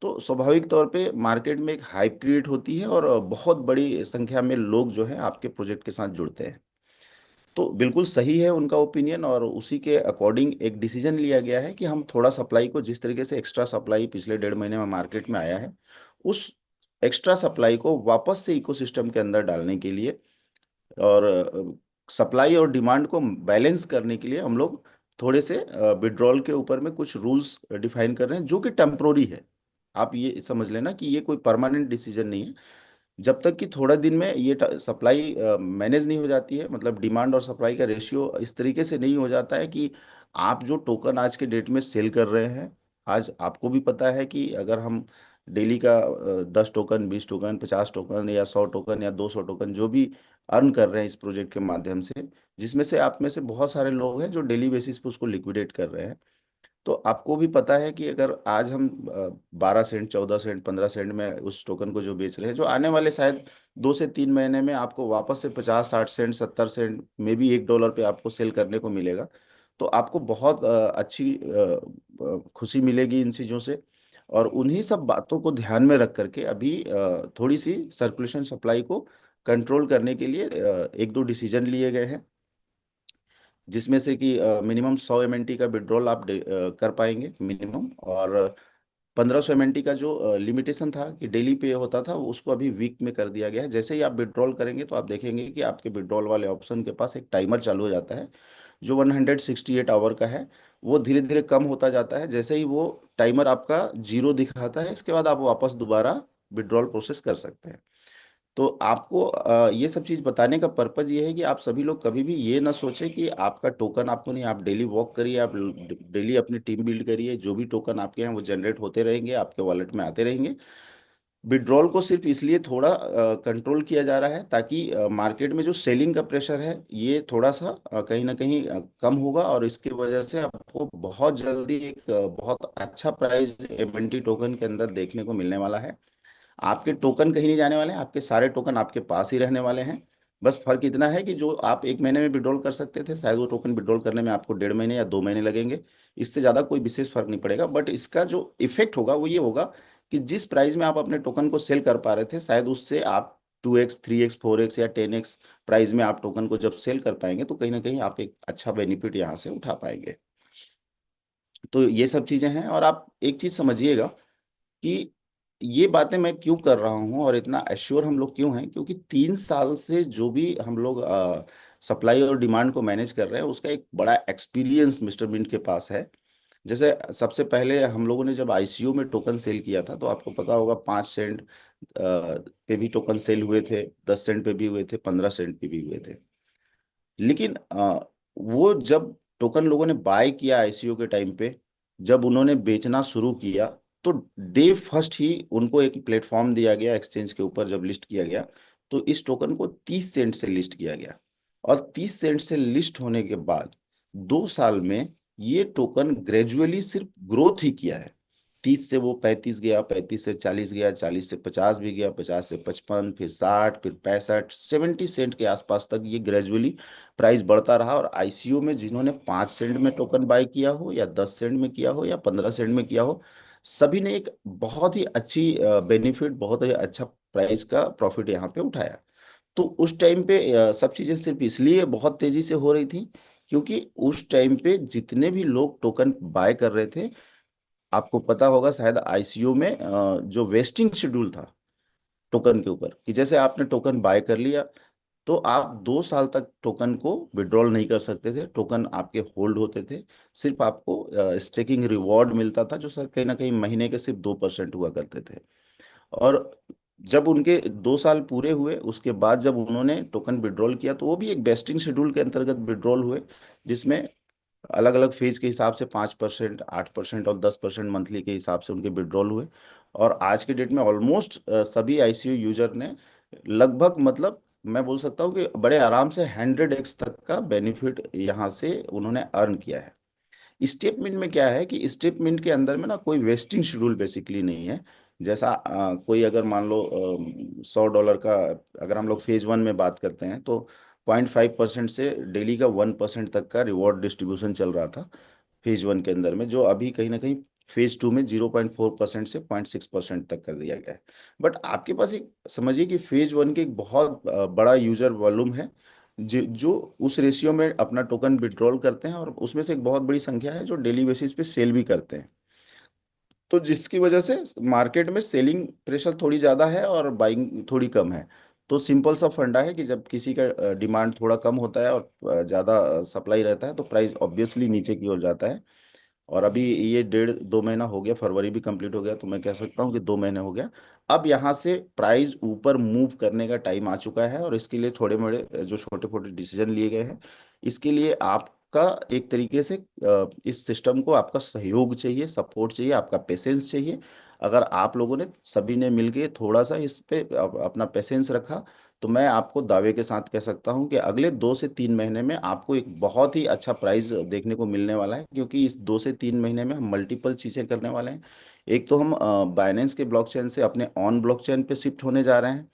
तो स्वाभाविक तौर पे मार्केट में एक हाइप क्रिएट होती है और बहुत बड़ी संख्या में लोग जो है आपके प्रोजेक्ट के साथ जुड़ते हैं। तो बिल्कुल सही है उनका ओपिनियन, और उसी के अकॉर्डिंग एक डिसीजन लिया गया है कि हम थोड़ा सप्लाई को, जिस तरीके से एक्स्ट्रा सप्लाई पिछले 1.5 महीने में मार्केट में आया है, उस एक्स्ट्रा सप्लाई को वापस से इकोसिस्टम के अंदर डालने के लिए और सप्लाई और डिमांड को बैलेंस करने के लिए हम लोग थोड़े से विड्रॉल के ऊपर में कुछ रूल्स डिफाइन कर रहे हैं जो कि टेम्प्रोरी है। आप ये समझ लेना कि ये कोई परमानेंट डिसीजन नहीं है। जब तक कि थोड़ा दिन में ये सप्लाई मैनेज नहीं हो जाती है, मतलब डिमांड और सप्लाई का रेशियो इस तरीके से नहीं हो जाता है कि आप जो टोकन आज के डेट में सेल कर रहे हैं, आज आपको भी पता है कि अगर हम डेली का 10 टोकन, 20 टोकन, 50 टोकन या 100 टोकन या 200 टोकन जो भी अर्न कर रहे हैं इस प्रोजेक्ट के माध्यम से, जिसमें से आप में से बहुत सारे लोग हैं जो डेली बेसिस पे उसको लिक्विडेट कर रहे हैं, तो आपको भी पता है कि अगर आज हम 12 सेंट, 14 सेंट, 15 सेंट में उस टोकन को जो बेच रहे हैं, जो आने वाले शायद 2 से 3 महीने में आपको वापस से 50, 60 सेंट, 70 सेंट में भी $1 पे आपको सेल करने को मिलेगा, तो आपको बहुत अच्छी खुशी मिलेगी इन चीज़ों से। और उन्हीं सब बातों को ध्यान में रख करके अभी थोड़ी सी सर्कुलेशन सप्लाई को कंट्रोल करने के लिए एक दो डिसीजन लिए गए हैं, जिसमें से कि मिनिमम 100 MNT का विड्रॉल आप कर पाएंगे मिनिमम, और 1500 MNT का जो लिमिटेशन था कि डेली पे होता था उसको अभी वीक में कर दिया गया है। जैसे ही आप विड्रॉल करेंगे तो आप देखेंगे कि आपके विड्रॉल वाले ऑप्शन के पास एक टाइमर चालू हो जाता है जो 168 आवर का है। वो धीरे धीरे कम होता जाता है, जैसे ही वो टाइमर आपका जीरो दिखाता है इसके बाद आप वापस दोबारा विड्रॉल प्रोसेस कर सकते हैं। तो आपको ये सब चीज बताने का पर्पज ये है कि आप सभी लोग कभी भी ये ना सोचें कि आपका टोकन आपको नहीं, आप डेली वॉक करिए, आप डेली अपनी टीम बिल्ड करिए, जो भी टोकन आपके हैं वो जनरेट होते रहेंगे, आपके वॉलेट में आते रहेंगे। विड्रॉल को सिर्फ इसलिए थोड़ा कंट्रोल किया जा रहा है ताकि मार्केट में जो सेलिंग का प्रेशर है ये थोड़ा सा कहीं ना कहीं कम होगा, और इसकी वजह से आपको बहुत जल्दी एक बहुत अच्छा प्राइस एमएनटी टोकन के अंदर देखने को मिलने वाला है। आपके टोकन कहीं नहीं जाने वाले हैं, आपके सारे टोकन आपके पास ही रहने वाले हैं। बस फर्क इतना है कि जो आप 1 महीने में विड्रॉल कर सकते थे, शायद वो टोकन विड्रॉल करने में आपको 1.5 महीने या 2 महीने लगेंगे। इससे ज़्यादा कोई विशेष फर्क नहीं पड़ेगा, बट इसका जो इफेक्ट होगा वो ये होगा कि जिस प्राइस में आप अपने टोकन को सेल कर पा रहे थे, शायद उससे आप 2x, 3x, 4x या 10x प्राइस में आप टोकन को जब सेल कर पाएंगे तो कहीं ना कहीं आप एक अच्छा बेनिफिट यहाँ से उठा पाएंगे। तो ये सब चीज़ें हैं, और आप एक चीज़ समझिएगा कि ये बातें मैं क्यों कर रहा हूं और इतना एश्योर हम लोग क्यों हैं, क्योंकि 3 साल से जो भी हम लोग सप्लाई और डिमांड को मैनेज कर रहे हैं उसका एक बड़ा एक्सपीरियंस मिस्टर मिंट के पास है। जैसे सबसे पहले हम लोगों ने जब आईसीओ में टोकन सेल किया था तो आपको पता होगा 5 सेंट पे भी टोकन सेल हुए थे, 10 सेंट पे भी हुए थे, 15 सेंट पे भी हुए थे। लेकिन वो जब टोकन लोगों ने बाय किया आईसीओ के टाइम पे, जब उन्होंने बेचना शुरू किया तो डे फर्स्ट ही उनको एक प्लेटफॉर्म दिया गया एक्सचेंज के ऊपर, जब लिस्ट किया गया तो इस टोकन को 30 सेंट से लिस्ट किया गया। और 30 सेंट से लिस्ट होने के बाद 2 साल में ये टोकन ग्रेजुअली सिर्फ ग्रोथ ही किया है। 30 से वो 35 गया, 35 से 40 गया, 40 से 50 भी गया, 50 से 55, फिर 60, फिर 65, 70 सेंट के आसपास तक ये ग्रेजुअली प्राइस बढ़ता रहा। और आईसीयू में जिन्होंने 5 सेंट में टोकन बाय किया हो या 10 सेंट में किया हो या 15 सेंट में किया हो, सभी ने एक बहुत ही अच्छी बेनिफिट, बहुत ही अच्छा प्राइस का प्रॉफिट यहाँ पे उठाया। तो उस टाइम पे सब चीजें सिर्फ इसलिए बहुत तेजी से हो रही थी क्योंकि उस टाइम पे जितने भी लोग टोकन बाय कर रहे थे, आपको पता होगा शायद आईसीओ में जो वेस्टिंग शेड्यूल था टोकन के ऊपर, कि जैसे आपने टोकन बाय कर लिया तो आप 2 साल तक टोकन को विड्रॉल नहीं कर सकते थे, टोकन आपके होल्ड होते थे। सिर्फ आपको स्टेकिंग रिवॉर्ड मिलता था जो सर कहीं ना कहीं महीने के सिर्फ 2% हुआ करते थे। और जब उनके 2 साल पूरे हुए उसके बाद जब उन्होंने टोकन विड्रॉल किया तो वो भी एक वेस्टिंग शेड्यूल के अंतर्गत विड्रॉल हुए, जिसमें अलग अलग फेज के हिसाब से 5%, 8% और 10% मंथली के हिसाब से उनके विड्रॉल हुए। और आज के डेट में ऑलमोस्ट सभी आईसीयू यूजर ने लगभग, मतलब मैं बोल सकता हूँ कि बड़े आराम से 100x तक का बेनिफिट यहाँ से उन्होंने अर्न किया है। स्टेटमेंट में क्या है कि स्टेटमेंट के अंदर में ना कोई वेस्टिंग शेड्यूल बेसिकली नहीं है। जैसा कोई अगर मान लो $100 का, अगर हम लोग फेज 1 में बात करते हैं तो 0.5% से डेली का 1% तक का रिवॉर्ड डिस्ट्रीब्यूशन चल रहा था फेज 1 के अंदर में, जो अभी कहीं ना कहीं फेज 2 में 0.4% से 0.6% तक कर दिया गया है। बट आपके पास एक समझिए कि फेज 1 के एक बहुत बड़ा यूजर वॉल्यूम है जो उस रेशियो में अपना टोकन विड्रॉल करते हैं, और उसमें से एक बहुत बड़ी संख्या है जो डेली बेसिस पे सेल भी करते हैं। तो जिसकी वजह से मार्केट में सेलिंग प्रेशर थोड़ी ज्यादा है और बाइंग थोड़ी कम है। तो सिंपल सा फंडा है कि जब किसी का डिमांड थोड़ा कम होता है और ज्यादा सप्लाई रहता है तो प्राइस ऑब्वियसली नीचे की ओर जाता है। और अभी ये 1.5-2 महीना हो गया, फरवरी भी कंप्लीट हो गया, तो मैं कह सकता हूँ कि 2 महीने हो गया। अब यहाँ से प्राइस ऊपर मूव करने का टाइम आ चुका है और इसके लिए थोड़े मोड़े जो छोटे छोटे डिसीजन लिए गए हैं। इसके लिए आपका एक तरीके से इस सिस्टम को आपका सहयोग चाहिए, सपोर्ट चाहिए, आपका पेशेंस चाहिए। अगर आप लोगों ने सभी ने मिलके थोड़ा सा इस पे अपना पेशेंस रखा तो मैं आपको दावे के साथ कह सकता हूं कि अगले 2 से 3 महीने में आपको एक बहुत ही अच्छा प्राइस देखने को मिलने वाला है, क्योंकि इस 2 से 3 महीने में हम मल्टीपल चीजें करने वाले हैं। एक तो हम बाइनेंस के ब्लॉकचेन से अपने ऑन ब्लॉकचेन पे शिफ्ट होने जा रहे हैं।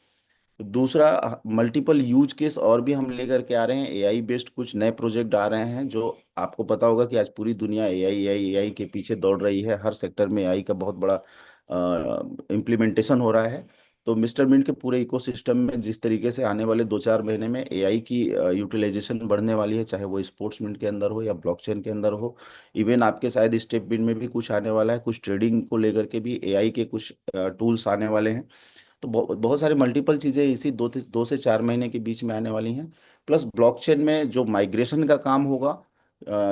दूसरा, मल्टीपल यूज केस और भी हम लेकर के आ रहे हैं, एआई बेस्ड कुछ नए प्रोजेक्ट आ रहे हैं। जो आपको पता होगा कि आज पूरी दुनिया एआई एआई एआई के पीछे दौड़ रही है, हर सेक्टर में एआई का बहुत बड़ा इम्प्लीमेंटेशन हो रहा है। तो मिस्टर मिंट के पूरे इकोसिस्टम में जिस तरीके से आने वाले 2-4 महीने में एआई की यूटिलाइजेशन बढ़ने वाली है, चाहे वो स्पोर्ट्स मिंट के अंदर हो या ब्लॉकचेन के अंदर हो, इवन आपके शायद स्टेप बिट में भी कुछ आने वाला है, कुछ ट्रेडिंग को लेकर के भी एआई के कुछ टूल्स आने वाले हैं। तो बहुत सारी मल्टीपल चीजें इसी 2 से 4 महीने के बीच में आने वाली हैं। प्लस ब्लॉकचेन में जो माइग्रेशन का काम होगा,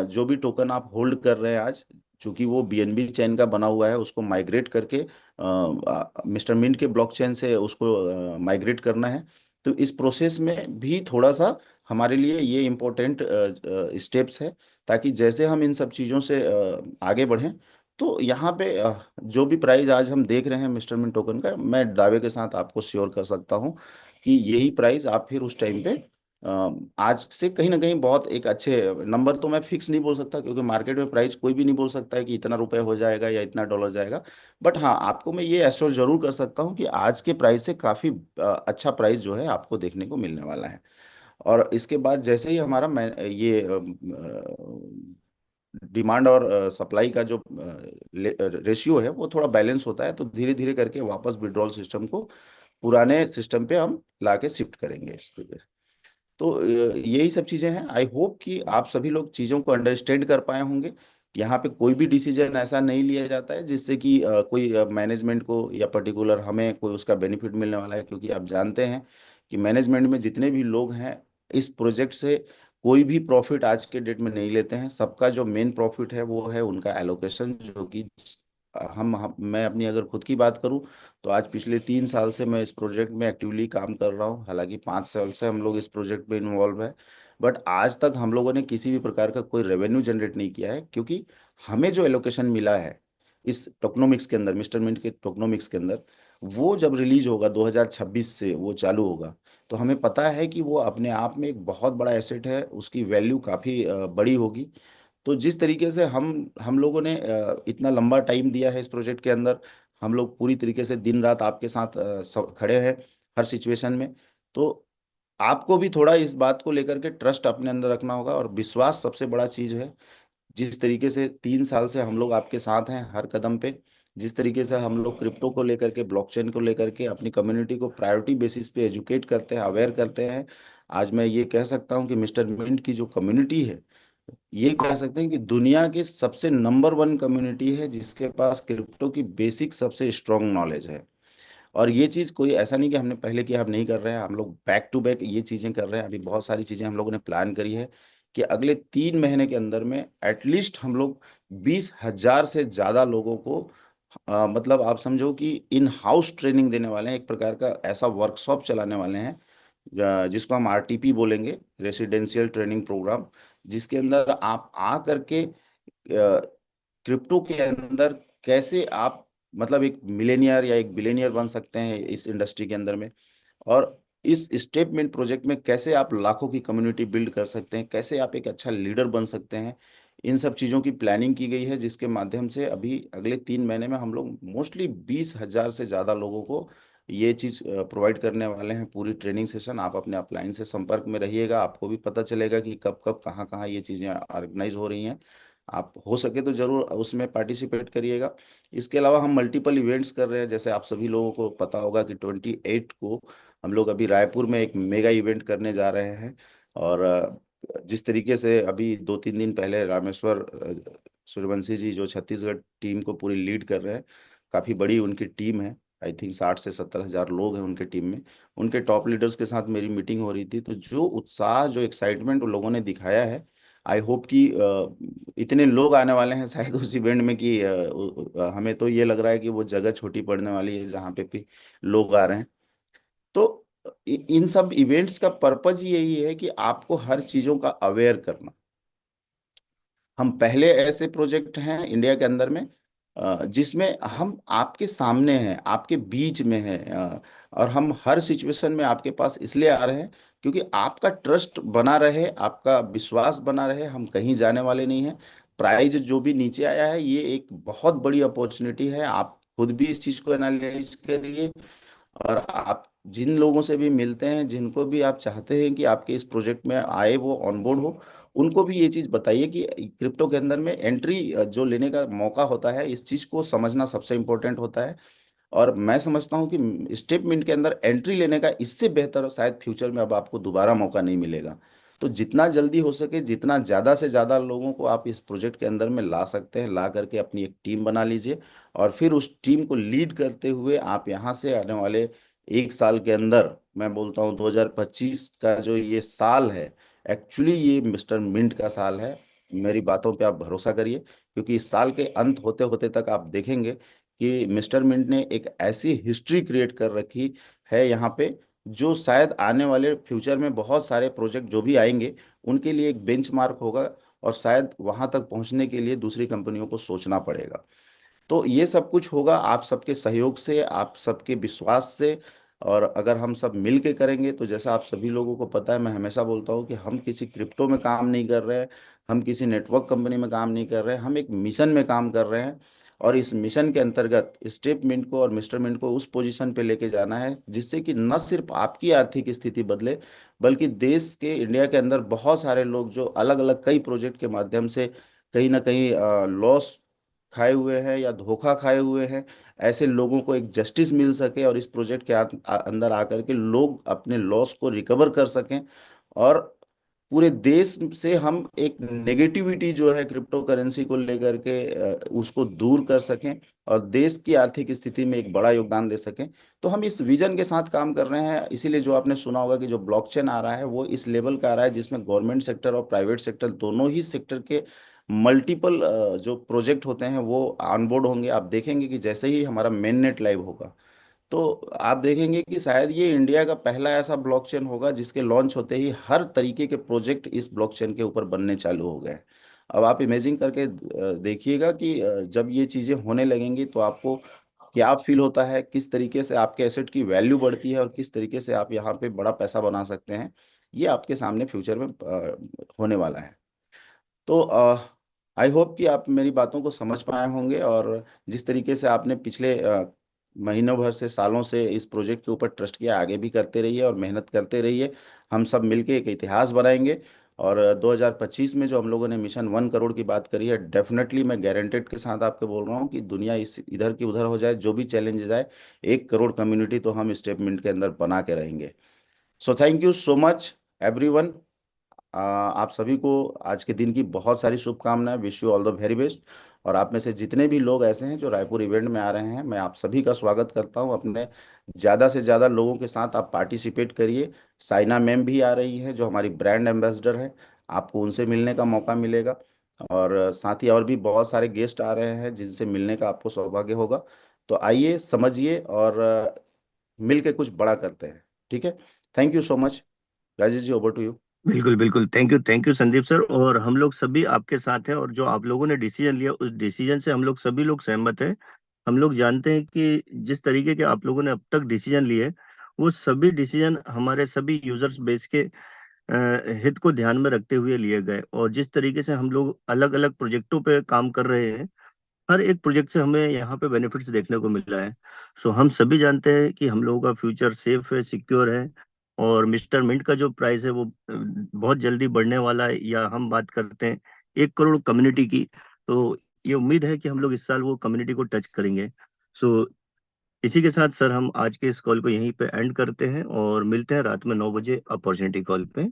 जो भी टोकन आप होल्ड कर रहे हैं आज, चूंकि वो बीएनबी चेन का बना हुआ है, उसको माइग्रेट करके मिस्टर मिंट के ब्लॉकचेन से उसको माइग्रेट करना है। तो इस प्रोसेस में भी थोड़ा सा हमारे लिए ये इम्पोर्टेंट स्टेप्स है, ताकि जैसे हम इन सब चीज़ों से आगे बढ़ें तो यहाँ पे जो भी प्राइस आज हम देख रहे हैं मिस्टर मिन टोकन का, मैं दावे के साथ आपको श्योर कर सकता हूँ कि यही प्राइस आप फिर उस टाइम पे आज से कहीं ना कहीं बहुत एक अच्छे नंबर, तो मैं फिक्स नहीं बोल सकता क्योंकि मार्केट में प्राइस कोई भी नहीं बोल सकता है कि इतना रुपए हो जाएगा या इतना डॉलर जाएगा। बट हाँ, आपको मैं ये एश्योर जरूर कर सकता हूँ कि आज के प्राइस से काफी अच्छा प्राइस जो है आपको देखने को मिलने वाला है। और इसके बाद जैसे ही हमारा ये डिमांड और सप्लाई का जो रेशियो है वो थोड़ा बैलेंस होता है, तो धीरे धीरे करके वापस विड्रॉल सिस्टम को पुराने सिस्टम पे हम लाके शिफ्ट करेंगे इस तरीके से। तो यही सब चीजें हैं। आई होप कि आप सभी लोग चीजों को अंडरस्टैंड कर पाए होंगे। यहाँ पे कोई भी डिसीजन ऐसा नहीं लिया जाता है जिससे कि कोई मैनेजमेंट को या पर्टिकुलर हमें कोई उसका बेनिफिट मिलने वाला है, क्योंकि आप जानते हैं कि मैनेजमेंट में जितने भी लोग हैं इस प्रोजेक्ट से कोई भी प्रॉफिट आज के डेट में नहीं लेते हैं। सबका जो मेन प्रॉफिट है वो है उनका एलोकेशन, जो कि मैं अपनी अगर खुद की बात करूं तो आज पिछले 3 साल से मैं इस प्रोजेक्ट में एक्टिवली काम कर रहा हूं। हालांकि 5 साल से हम लोग इस प्रोजेक्ट में इन्वॉल्व है, बट आज तक हम लोगों ने किसी भी प्रकार का कोई रेवेन्यू जनरेट नहीं किया है, क्योंकि हमें जो एलोकेशन मिला है इस टोकनोमिक्स के अंदर, मिस्टर मिंट के टोकनोमिक्स के अंदर, वो जब रिलीज होगा 2026 से वो चालू होगा, तो हमें पता है कि वो अपने आप में एक बहुत बड़ा एसेट है, उसकी वैल्यू काफ़ी बड़ी होगी। तो जिस तरीके से हम लोगों ने इतना लंबा टाइम दिया है इस प्रोजेक्ट के अंदर, हम लोग पूरी तरीके से दिन रात आपके साथ खड़े हैं हर सिचुएशन में। तो आपको भी थोड़ा इस बात को लेकर के ट्रस्ट अपने अंदर रखना होगा, और विश्वास सबसे बड़ा चीज है। जिस तरीके से 3 साल से हम लोग आपके साथ हैं हर कदम पे, जिस तरीके से हम लोग क्रिप्टो को लेकर के, ब्लॉकचेन को लेकर के अपनी कम्युनिटी को प्रायोरिटी बेसिस पे एजुकेट करते हैं, अवेयर करते हैं, आज मैं ये कह सकता हूँ कि मिस्टर मिंट की जो कम्युनिटी है, ये कह सकते हैं कि दुनिया की सबसे नंबर वन कम्युनिटी है जिसके पास क्रिप्टो की बेसिक सबसे स्ट्रांग नॉलेज है। और ये चीज़ कोई ऐसा नहीं कि हमने पहले किया अब नहीं कर रहे हैं, हम लोग बैक टू बैक ये चीज़ें कर रहे हैं। अभी बहुत सारी चीज़ें हम लोगों ने प्लान करी है कि अगले 3 महीने के अंदर में एटलीस्ट हम लोग 20,000 से ज़्यादा लोगों को मतलब आप समझो कि इन हाउस ट्रेनिंग देने वाले हैं, एक प्रकार का ऐसा वर्कशॉप चलाने वाले हैं जिसको हम आरटीपी बोलेंगे, रेसिडेंशियल ट्रेनिंग प्रोग्राम, जिसके अंदर आप आ करके क्रिप्टो के अंदर कैसे आप मतलब एक मिलेनियर या एक बिलेनियर बन सकते हैं इस इंडस्ट्री के अंदर में, और इस स्टेटमेंट प्रोजेक्ट में कैसे आप लाखों की कम्युनिटी बिल्ड कर सकते हैं, कैसे आप एक अच्छा लीडर बन सकते हैं। इन सब चीज़ों की प्लानिंग की गई है, जिसके माध्यम से अभी अगले 3 महीने में हम लोग मोस्टली 20,000 से ज़्यादा लोगों को ये चीज़ प्रोवाइड करने वाले हैं, पूरी ट्रेनिंग सेशन। आप अपने अपलाइन से संपर्क में रहिएगा, आपको भी पता चलेगा कि कब कब कहाँ कहाँ ये चीज़ें ऑर्गेनाइज हो रही हैं। आप हो सके तो जरूर उसमें पार्टिसिपेट करिएगा। इसके अलावा हम मल्टीपल इवेंट्स कर रहे हैं, जैसे आप सभी लोगों को पता होगा कि 28 को हम लोग अभी रायपुर में एक मेगा इवेंट करने जा रहे हैं। और जिस तरीके से अभी 2-3 दिन पहले रामेश्वर सूर्यवंशी जी जो छत्तीसगढ़ टीम को पूरी लीड कर रहे हैं, काफ़ी बड़ी उनकी टीम है, आई थिंक 60 से 70 हज़ार लोग हैं उनके टीम में। उनके टॉप लीडर्स के साथ मेरी मीटिंग हो रही थी, तो जो उत्साह जो एक्साइटमेंट उन लोगों ने दिखाया है, आई होप कि इतने लोग आने वाले हैं शायद उस इवेंट में कि हमें तो ये लग रहा है कि वो जगह छोटी पड़ने वाली है जहाँ पे भी लोग आ रहे हैं। तो इन सब इवेंट्स का पर्पज यही है कि आपको हर चीजों का अवेयर करना। हम पहले ऐसे प्रोजेक्ट हैं इंडिया के अंदर में जिसमें हम आपके सामने हैं, आपके बीच में हैं, और हम हर सिचुएशन में आपके पास इसलिए आ रहे हैं क्योंकि आपका ट्रस्ट बना रहे, आपका विश्वास बना रहे। हम कहीं जाने वाले नहीं हैं। प्राइज जो भी नीचे आया है, ये एक बहुत बड़ी अपॉर्चुनिटी है, आप खुद भी इस चीज को एनालाइज करिए। और आप जिन लोगों से भी मिलते हैं, जिनको भी आप चाहते हैं कि आपके इस प्रोजेक्ट में आए, वो ऑनबोर्ड हो, उनको भी ये चीज़ बताइए कि क्रिप्टो के अंदर में एंट्री जो लेने का मौका होता है, इस चीज़ को समझना सबसे इम्पोर्टेंट होता है। और मैं समझता हूँ कि स्टेप मिंट के अंदर एंट्री लेने का इससे बेहतर शायद फ्यूचर में अब आपको दोबारा मौका नहीं मिलेगा। तो जितना जल्दी हो सके, जितना ज़्यादा से ज़्यादा लोगों को आप इस प्रोजेक्ट के अंदर में ला सकते हैं, ला करके अपनी एक टीम बना लीजिए। और फिर उस टीम को लीड करते हुए आप यहाँ से आने वाले 1 साल के अंदर, मैं बोलता हूँ 2025 का जो ये साल है, एक्चुअली ये मिस्टर मिंट का साल है। मेरी बातों पे आप भरोसा करिए, क्योंकि इस साल के अंत होते होते तक आप देखेंगे कि मिस्टर मिंट ने एक ऐसी हिस्ट्री क्रिएट कर रखी है यहाँ पे, जो शायद आने वाले फ्यूचर में बहुत सारे प्रोजेक्ट जो भी आएंगे उनके लिए एक बेंचमार्क होगा। और शायद वहां तक पहुंचने के लिए दूसरी कंपनियों को सोचना पड़ेगा। तो ये सब कुछ होगा आप सबके सहयोग से, आप सबके विश्वास से। और अगर हम सब मिल के करेंगे, तो जैसा आप सभी लोगों को पता है, मैं हमेशा बोलता हूँ कि हम किसी क्रिप्टो में काम नहीं कर रहे हैं, हम किसी नेटवर्क कंपनी में काम नहीं कर रहे हैं, हम एक मिशन में काम कर रहे हैं। और इस मिशन के अंतर्गत स्टेप मिंट को और मिस्टर मिंट को उस पोजीशन पे लेके जाना है जिससे कि न सिर्फ आपकी आर्थिक स्थिति बदले, बल्कि देश के, इंडिया के अंदर बहुत सारे लोग जो अलग अलग कई प्रोजेक्ट के माध्यम से कहीं ना कहीं लॉस खाए हुए हैं या धोखा खाए हुए हैं, ऐसे लोगों को एक जस्टिस मिल सके, और इस प्रोजेक्ट के अंदर आकर के लोग अपने लॉस को रिकवर कर सकें। और पूरे देश से हम एक नेगेटिविटी जो है क्रिप्टो करेंसी को लेकर के उसको दूर कर सकें, और देश की आर्थिक स्थिति में एक बड़ा योगदान दे सकें। तो हम इस विजन के साथ काम कर रहे हैं। इसीलिए जो आपने सुना होगा कि जो ब्लॉकचेन आ रहा है, वो इस लेवल का आ रहा है जिसमें गवर्नमेंट सेक्टर और प्राइवेट सेक्टर, दोनों ही सेक्टर के मल्टीपल जो प्रोजेक्ट होते हैं वो ऑनबोर्ड होंगे। आप देखेंगे कि जैसे ही हमारा मेन नेट लाइव होगा, तो आप देखेंगे कि शायद ये इंडिया का पहला ऐसा ब्लॉकचेन होगा जिसके लॉन्च होते ही हर तरीके के प्रोजेक्ट इस ब्लॉकचेन के ऊपर बनने चालू हो गए हैं। अब आप इमेजिन करके देखिएगा कि जब ये चीज़ें होने लगेंगी तो आपको क्या फील होता है, किस तरीके से आपके एसेट की वैल्यू बढ़ती है, और किस तरीके से आप यहाँ पे बड़ा पैसा बना सकते हैं। ये आपके सामने फ्यूचर में होने वाला है। तो आई होप कि आप मेरी बातों को समझ पाए होंगे, और जिस तरीके से आपने पिछले महीनों भर से, सालों से इस प्रोजेक्ट के ऊपर ट्रस्ट किया, आगे भी करते रहिए और मेहनत करते रहिए। हम सब मिलके एक इतिहास बनाएंगे। और 2025 में जो हम लोगों ने मिशन 1 करोड़ की बात करी है, डेफिनेटली मैं गारंटेड के साथ आपके बोल रहा हूँ कि दुनिया इस इधर की उधर हो जाए, जो भी चैलेंजेस आए, 1 करोड़ कम्युनिटी तो हम स्टेटमेंट के अंदर बना के रहेंगे। So thank you so much everyone. आप सभी को आज के दिन की बहुत सारी शुभकामनाएं, wish you all the very best. और आप में से जितने भी लोग ऐसे हैं जो रायपुर इवेंट में आ रहे हैं, मैं आप सभी का स्वागत करता हूं। अपने ज़्यादा से ज़्यादा लोगों के साथ आप पार्टिसिपेट करिए। साइना मैम भी आ रही है जो हमारी ब्रांड एम्बेसडर है, आपको उनसे मिलने का मौका मिलेगा। और साथ ही और भी बहुत सारे गेस्ट आ रहे हैं जिनसे मिलने का आपको सौभाग्य होगा। तो आइए, समझिए और मिल के कुछ बड़ा करते हैं। ठीक है, thank you so much. Rajesh ji, over to you. बिल्कुल बिल्कुल, थैंक यू संदीप सर। और हम लोग सभी आपके साथ हैं, और जो आप लोगों ने डिसीजन लिया उस डिसीजन से हम लोग सभी लोग सहमत हैं। हम लोग जानते हैं कि जिस तरीके के आप लोगों ने अब तक डिसीजन लिए, वो सभी डिसीजन हमारे सभी यूजर्स बेस के हित को ध्यान में रखते हुए लिए गए। और जिस तरीके से हम लोग अलग अलग प्रोजेक्टों पे काम कर रहे हैं, हर एक प्रोजेक्ट से हमें यहाँ पे बेनिफिट्स देखने को मिल रहा है। सो हम सभी जानते हैं कि हम लोगों का फ्यूचर सेफ है, सिक्योर है। और मिस्टर मिंट का जो प्राइस है वो बहुत जल्दी बढ़ने वाला है। या हम बात करते हैं 1 करोड़ कम्युनिटी की, तो ये उम्मीद है कि हम लोग इस साल वो कम्युनिटी को टच करेंगे। सो इसी के साथ सर हम आज के इस कॉल को यहीं पे एंड करते हैं, और मिलते हैं रात में 9 बजे अपॉर्चुनिटी कॉल पे।